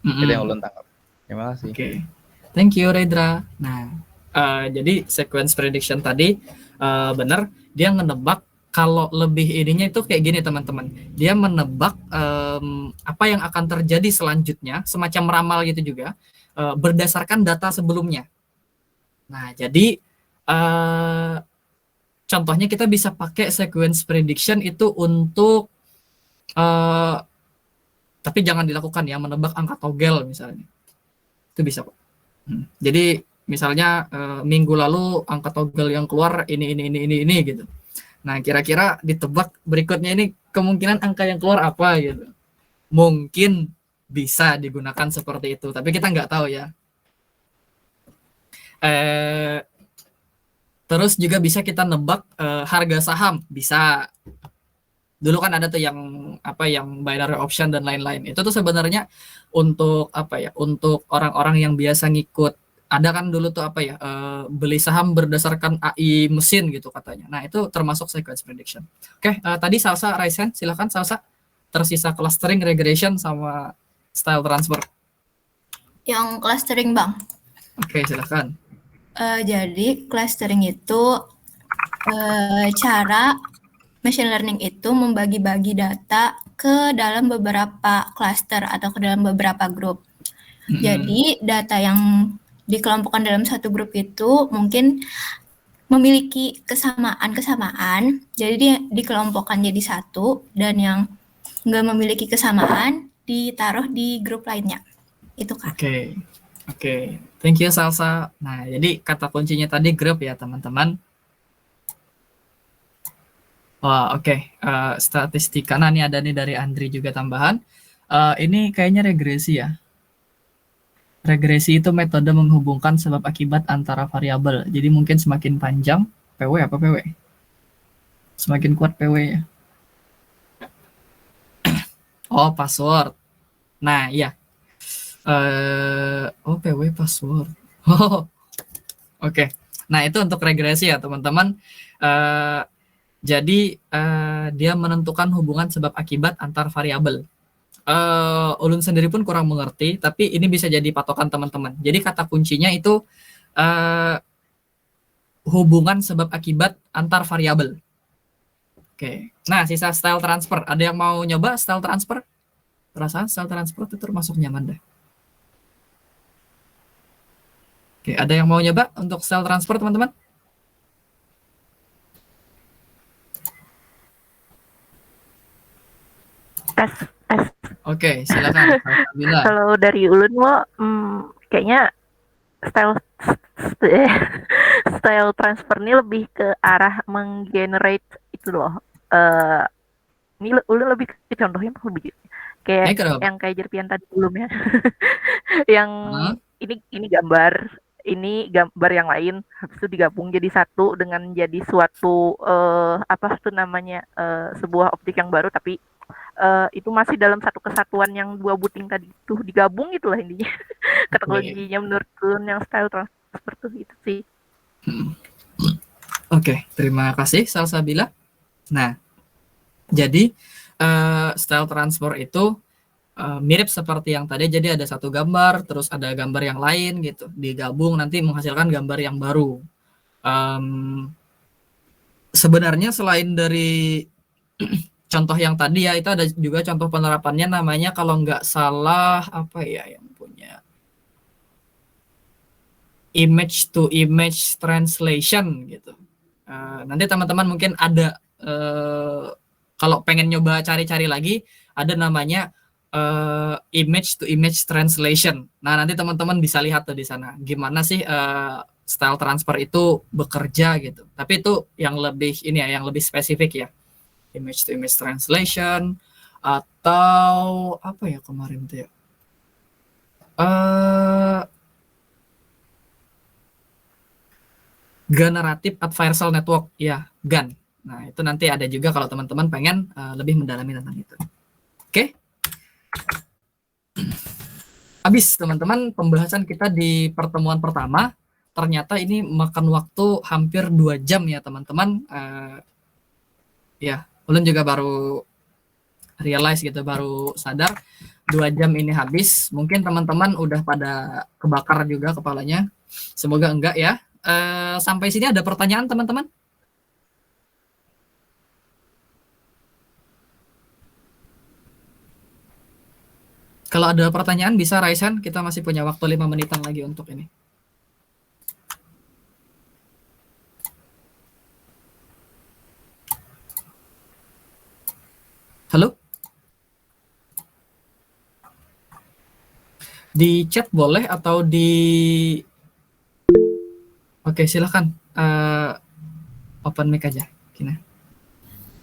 Itu yang ulun tangkap. Terima kasih. Oke. Thank you, Redra. Nah, jadi sequence prediction tadi benar, dia menebak kalau lebih ininya itu kayak gini teman-teman. Dia menebak apa yang akan terjadi selanjutnya, semacam ramal gitu juga, berdasarkan data sebelumnya. Nah, jadi contohnya kita bisa pakai sequence prediction itu untuk tapi jangan dilakukan ya, menebak angka togel misalnya. Itu bisa, Pak. Jadi misalnya minggu lalu angka togel yang keluar ini gitu. Nah, kira-kira ditebak berikutnya ini kemungkinan angka yang keluar apa gitu. Mungkin bisa digunakan seperti itu, tapi kita nggak tahu ya. Terus juga bisa kita nebak harga saham, bisa. Dulu kan ada tuh yang binary option dan lain-lain. Itu tuh sebenarnya untuk untuk orang-orang yang biasa ngikut. Ada kan dulu tuh beli saham berdasarkan AI mesin gitu katanya. Nah, itu termasuk sequence prediction. Oke, tadi Salsa raise hand, silakan Salsa. Tersisa clustering, regression sama style transfer. Yang clustering, Bang. Oke, silakan. Jadi clustering itu cara machine learning itu membagi-bagi data ke dalam beberapa cluster atau ke dalam beberapa grup. Jadi data yang dikelompokkan dalam satu grup itu mungkin memiliki kesamaan, jadi dia dikelompokkan jadi satu, dan yang nggak memiliki kesamaan ditaruh di grup lainnya. Itu kan. Oke. Thank you, Salsa. Nah, jadi kata kuncinya tadi grup ya, teman-teman. Wah, oke. Statistika. Nah, ini ada nih dari Andri juga tambahan. Ini kayaknya regresi ya. Regresi itu metode menghubungkan sebab akibat antara variabel. Jadi mungkin semakin panjang, PW apa PW? Semakin kuat PW ya. Oh, password. Nah, iya. PW password. Oke. Nah, itu untuk regresi ya, teman-teman. Jadi dia menentukan hubungan sebab akibat antar variabel. Ulun sendiri pun kurang mengerti, tapi ini bisa jadi patokan teman-teman. Jadi kata kuncinya itu hubungan sebab akibat antar variabel. Oke. Nah, sisa style transfer. Ada yang mau nyoba style transfer? Perasaan style transfer itu termasuk nyaman deh. Oke, ada yang mau nyoba untuk style transfer, teman-teman? Tes. Oke, silakan. Kalau dari Ulun kayaknya style transfer ini lebih ke arah menggenerate itu loh. Ini Ulun lebih ke contohnya lebih kayak yang kayak Jerpian tadi sebelumnya. Yang ini gambar yang lain, habis itu digabung jadi satu dengan jadi suatu sebuah objek yang baru, tapi itu masih dalam satu kesatuan yang dua buting tadi itu digabung, itulah intinya. Kata kuncinya menurut Ulun yang style transfer itu sih. Oke, terima kasih Salsabila. Nah, jadi style transfer itu mirip seperti yang tadi, jadi ada satu gambar, terus ada gambar yang lain gitu, digabung nanti menghasilkan gambar yang baru. Sebenarnya selain dari contoh yang tadi ya, itu ada juga contoh penerapannya, namanya kalau nggak salah yang punya image to image translation gitu. Nanti teman-teman mungkin ada kalau pengen nyoba cari-cari lagi, ada namanya image to image translation. Nah, nanti teman-teman bisa lihat tuh di sana gimana sih style transfer itu bekerja gitu. Tapi itu yang lebih yang lebih spesifik ya. Image to image translation atau kemarin tuh ya. Generative Adversarial Network ya, GAN. Nah, itu nanti ada juga kalau teman-teman pengen lebih mendalami tentang itu. Oke. habis teman-teman pembahasan kita di pertemuan pertama. Ternyata ini makan waktu hampir 2 jam ya teman-teman. Ya, ulun juga baru realize gitu, baru sadar 2 jam ini habis. Mungkin teman-teman udah pada kebakar juga kepalanya. Semoga enggak ya. Sampai sini ada pertanyaan teman-teman? Kalau ada pertanyaan bisa raise hand, kita masih punya waktu 5 menitan lagi untuk ini. Halo? Di chat boleh atau di... Oke, silahkan. Open mic aja, Kina.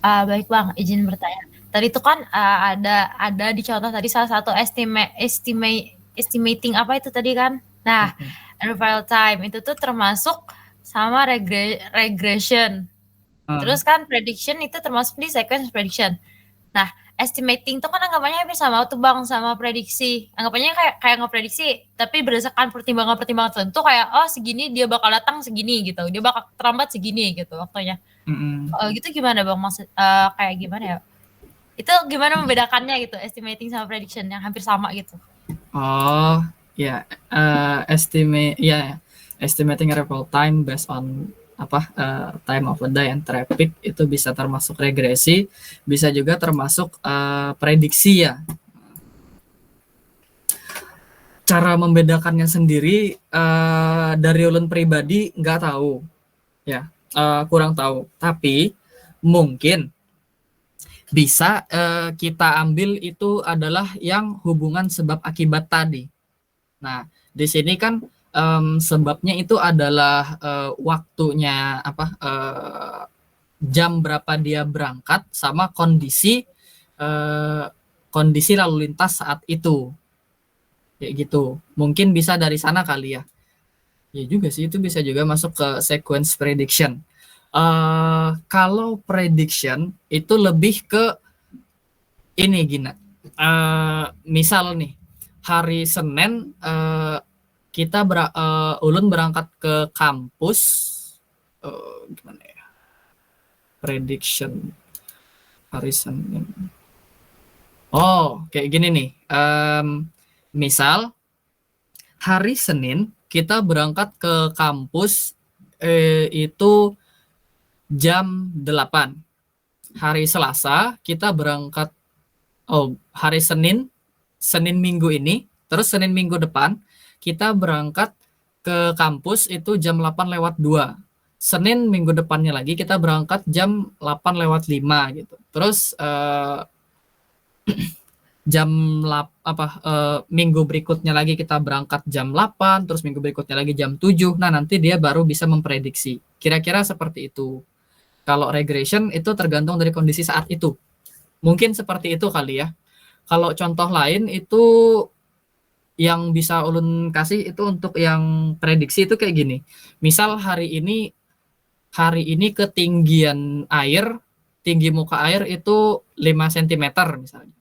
Baik Bang, izin bertanya. Tadi itu kan ada di contoh tadi salah satu estimating apa itu tadi kan? Nah, real time itu tuh termasuk sama regression. Terus kan prediction itu termasuk di sequence prediction. Nah, estimating itu kan anggapannya hampir sama tuh Bang sama prediksi. Anggapannya kayak ngeprediksi, tapi berdasarkan pertimbangan-pertimbangan tertentu kayak segini dia bakal datang segini gitu. Dia bakal terlambat segini gitu waktunya. Gitu gimana Bang maksud kayak gimana ya? Itu gimana membedakannya gitu, estimating sama prediction yang hampir sama gitu. Oh, ya, estimating real time based on time of the day and traffic itu bisa termasuk regresi, bisa juga termasuk prediksi ya. Cara membedakannya sendiri dari ulun pribadi nggak tahu, ya, kurang tahu. Tapi mungkin bisa kita ambil itu adalah yang hubungan sebab akibat tadi. Nah, di sini kan sebabnya itu adalah waktunya jam berapa dia berangkat sama kondisi lalu lintas saat itu, kayak gitu. Mungkin bisa dari sana kali ya. Ya juga sih, itu bisa juga masuk ke sequence prediction. Kalau prediction itu lebih ke ini Gina. Misal nih hari Senin kita ulun berangkat ke kampus, gimana ya, prediction hari Senin. Kayak gini nih, misal hari Senin kita berangkat ke kampus itu jam 8. Hari Selasa kita berangkat, hari Senin Minggu ini, terus Senin Minggu depan kita berangkat ke kampus itu jam 8:02. Senin minggu depannya lagi kita berangkat jam 8:05 gitu. Terus minggu berikutnya lagi kita berangkat jam 8, terus minggu berikutnya lagi jam 7. Nah, nanti dia baru bisa memprediksi. Kira-kira seperti itu. Kalau regression itu tergantung dari kondisi saat itu. Mungkin seperti itu kali ya. Kalau contoh lain itu yang bisa ulun kasih itu untuk yang prediksi itu kayak gini. Misal hari ini ketinggian air, tinggi muka air itu 5 cm misalnya.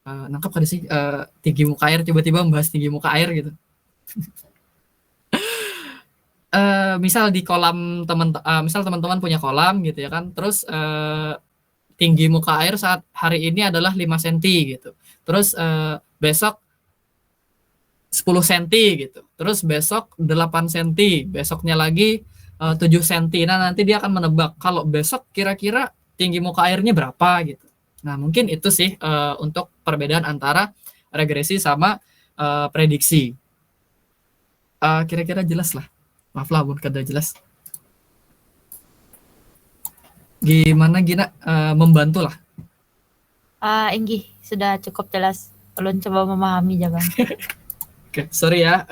Nangkep kan sih tinggi muka air, tiba-tiba membahas tinggi muka air gitu. Misal di kolam misal teman-teman punya kolam gitu ya kan. Terus tinggi muka air saat hari ini adalah 5 cm gitu. Terus besok 10 cm gitu. Terus besok 8 cm, besoknya lagi 7 cm. Nah, nanti dia akan menebak kalau besok kira-kira tinggi muka airnya berapa gitu. Nah, mungkin itu sih untuk perbedaan antara regresi sama prediksi. Kira-kira jelas lah. Maaf lah, bukan kada jelas. Gimana Gina, membantu lah. Inggi, sudah cukup jelas. Ulun coba memahami jawaban. Oke, sorry ya.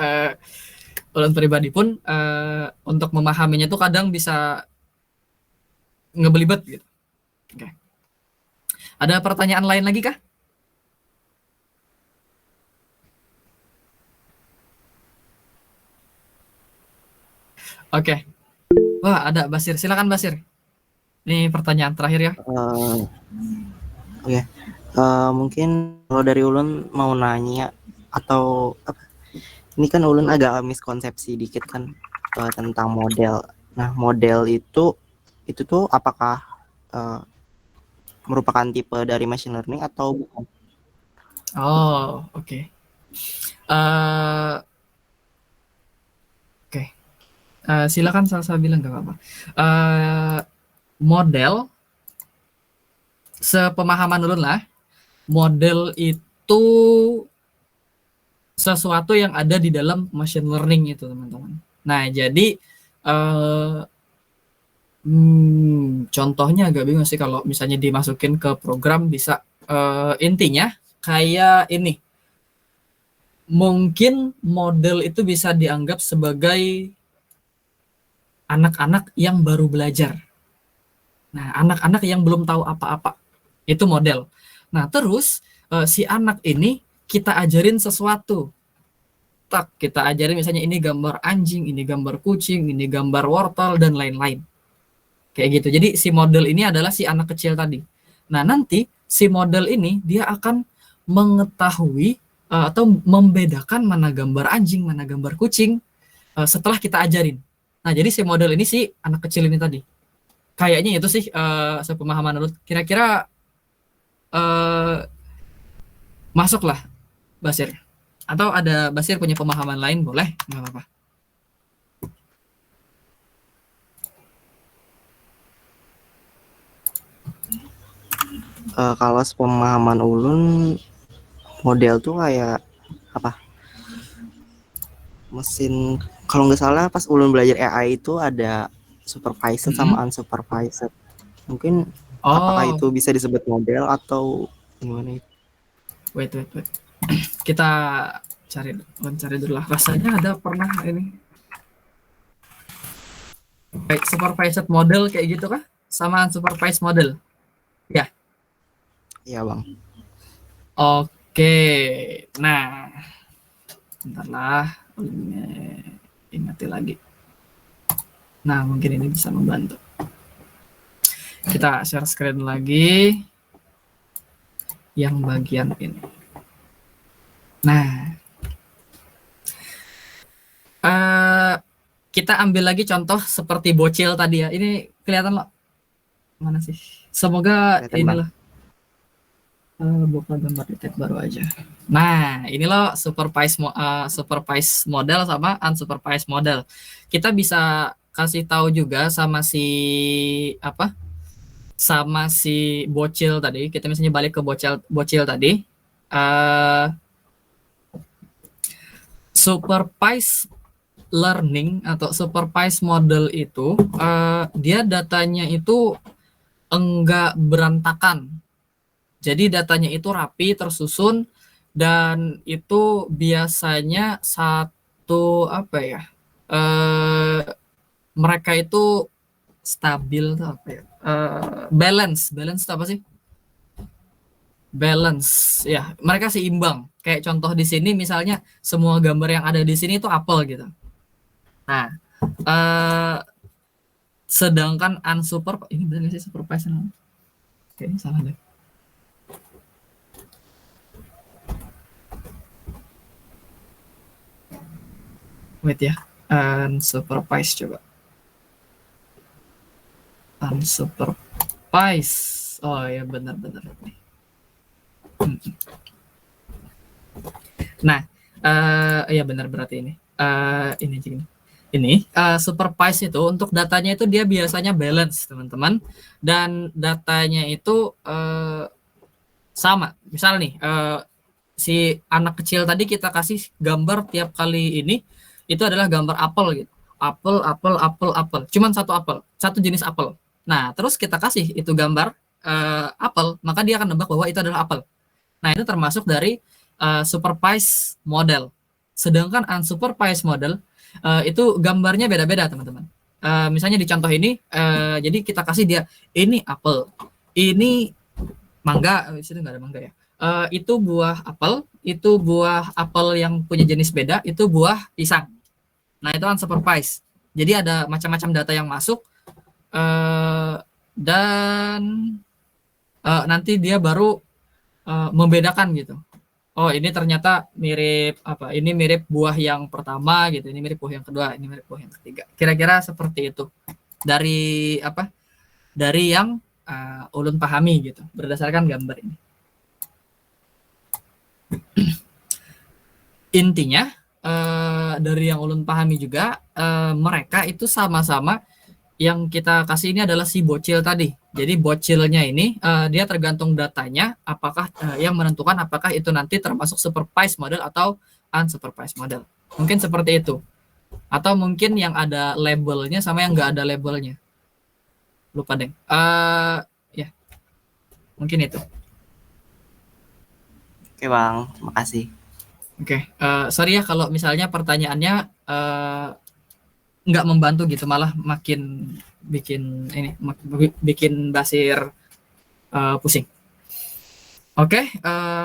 Ulun pribadi pun untuk memahaminya tuh kadang bisa ngebelibet gitu. Oke. Ada pertanyaan lain lagi kah? Oke. Wah, ada Basir. Silakan Basir. Ini pertanyaan terakhir ya. Oke. Mungkin kalau dari ulun mau nanya atau apa? Ini kan ulun agak miskonsepsi dikit kan tentang model. Nah, model itu tuh apakah merupakan tipe dari machine learning atau bukan? Oh, oke. Silakan Salsa bilang nggak apa-apa. Model, sepemahaman dulu lah, model itu sesuatu yang ada di dalam machine learning itu, teman-teman. Nah, jadi contohnya agak bingung sih kalau misalnya dimasukin ke program bisa. Intinya kayak ini. Mungkin model itu bisa dianggap sebagai anak-anak yang baru belajar. Nah, anak-anak yang belum tahu apa-apa. Itu model. Nah, terus si anak ini kita ajarin sesuatu. Tak, kita ajarin misalnya ini gambar anjing, ini gambar kucing, ini gambar wortel, dan lain-lain. Kayak gitu. Jadi si model ini adalah si anak kecil tadi. Nah, nanti si model ini dia akan mengetahui atau membedakan mana gambar anjing, mana gambar kucing setelah kita ajarin. Nah, jadi si model ini si anak kecil ini tadi. Kayaknya itu sih sepemahaman dulu. Kira-kira masuklah Basir. Atau ada Basir punya pemahaman lain, boleh, nggak apa-apa. Kalau sepemahaman ulun, model tuh kayak apa? Mesin, kalau nggak salah pas ulun belajar AI itu ada supervised sama unsupervised. Mungkin apakah itu bisa disebut model atau gimana itu? Wait. Kita cari dulu lah. Rasanya ada pernah ini. Kayak supervised model kayak gitu kah? Sama unsupervised model? Ya. Iya, Bang. Oke. Nah, bentar lah. Ingati lagi. Nah, mungkin ini bisa membantu. Kita share screen lagi. Yang bagian ini. Nah, kita ambil lagi contoh seperti bocil tadi ya. Ini kelihatan loh. Mana sih? Semoga inilah. Buka gambar di tab baru aja. Nah, ini loh supervised model sama unsupervised model. Kita bisa kasih tahu juga sama si sama si bocil tadi. Kita misalnya balik ke bocil tadi. Supervised learning atau supervised model itu dia datanya itu enggak berantakan. Jadi datanya itu rapi, tersusun, dan itu biasanya satu mereka itu stabil tuh apa ya? Balance itu apa sih? Balance ya, mereka seimbang. Kayak contoh di sini misalnya semua gambar yang ada di sini itu apel gitu. Nah, sedangkan unsupervised ini benar nggak sih supervised? Kayaknya salah deh. Wait ya, unsupervised coba. Unsupervised. Oh ya benar-benar. Nah, ya benar berarti ini. Ini gini. Ini supervised itu untuk datanya itu dia biasanya balance, teman-teman. Dan datanya itu sama. Misal nih, si anak kecil tadi kita kasih gambar tiap kali ini itu adalah gambar apel gitu. Apel. Cuman satu apel, satu jenis apel. Nah, terus kita kasih itu gambar apel, maka dia akan nebak bahwa itu adalah apel. Nah, itu termasuk dari supervised model. Sedangkan unsupervised model itu gambarnya beda-beda, teman-teman. Misalnya di contoh ini, jadi kita kasih dia ini apel, ini mangga, di sini nggak ada mangga ya. Itu buah apel, itu buah apel yang punya jenis beda, itu buah pisang. Nah, itu unsupervised. Jadi ada macam-macam data yang masuk dan nanti dia baru membedakan gitu. oh ini ternyata mirip apa? Ini mirip buah yang pertama gitu, ini mirip buah yang kedua, ini mirip buah yang ketiga. Kira-kira seperti itu. Dari apa? Dari yang ulun pahami gitu, berdasarkan gambar ini. Intinya dari yang ulun pahami juga mereka itu sama-sama yang kita kasih ini adalah si bocil tadi. Jadi bocilnya ini dia tergantung datanya apakah yang menentukan apakah itu nanti termasuk supervised model atau unsupervised model. Mungkin seperti itu. Atau mungkin yang ada labelnya sama yang nggak ada labelnya. Lupa deh. Ya. Mungkin itu. Oke Bang, makasih. Oke, sorry ya kalau misalnya pertanyaannya nggak membantu gitu, malah makin bikin Basir pusing. Oke,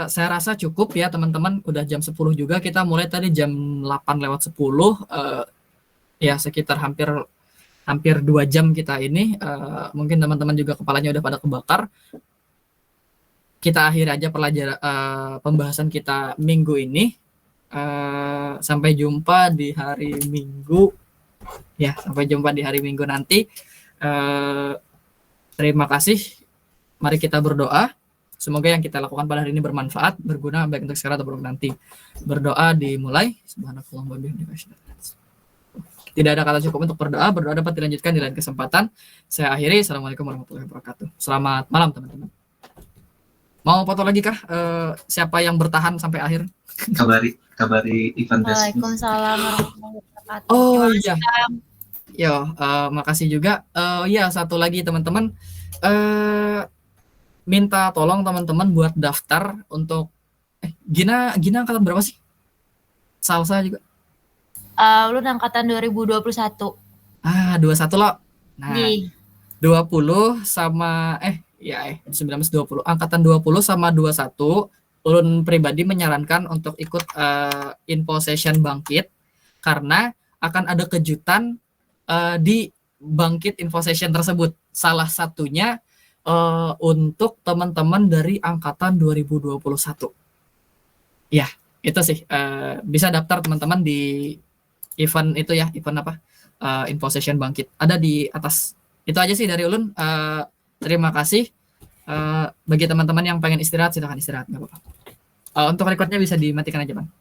saya rasa cukup ya teman-teman, udah jam 10 juga, kita mulai tadi jam 8:10, ya sekitar hampir 2 jam kita ini, mungkin teman-teman juga kepalanya udah pada kebakar. Kita akhiri aja pembahasan kita minggu ini. Sampai jumpa di hari Minggu. Ya, sampai jumpa di hari Minggu nanti. Terima kasih. Mari kita berdoa. Semoga yang kita lakukan pada hari ini bermanfaat, berguna baik untuk sekarang atau nanti. Berdoa dimulai. Subhanakallahumma wa bihamdika asyhadu an la ilaha illa anta. Tidak ada kata cukup untuk berdoa. Berdoa dapat dilanjutkan di lain kesempatan. Saya akhiri. Assalamualaikum warahmatullahi wabarakatuh. Selamat malam teman-teman. Mau foto lagi kah? Siapa yang bertahan sampai akhir? Kabari event test. Waalaikumsalam warahmatullahi wabarakatuh. Oh iya. Yo, makasih juga. Ya, satu lagi teman-teman. Minta tolong teman-teman buat daftar untuk Gina angkatan berapa sih? Salsa juga. Lu angkatan 2021. 21 loh. Nah, Nih. 20 sama 19-20. Angkatan 20 sama 21, ulun pribadi menyarankan untuk ikut info session Bangkit karena akan ada kejutan di Bangkit info session tersebut. Salah satunya untuk teman-teman dari angkatan 2021. Ya, itu sih. Bisa daftar teman-teman di event itu ya, event apa? Info session Bangkit. Ada di atas. Itu aja sih dari ulun. Terima kasih. Bagi teman-teman yang pengen istirahat, silakan istirahat, nggak apa-apa. Untuk recordnya bisa dimatikan aja, Bang.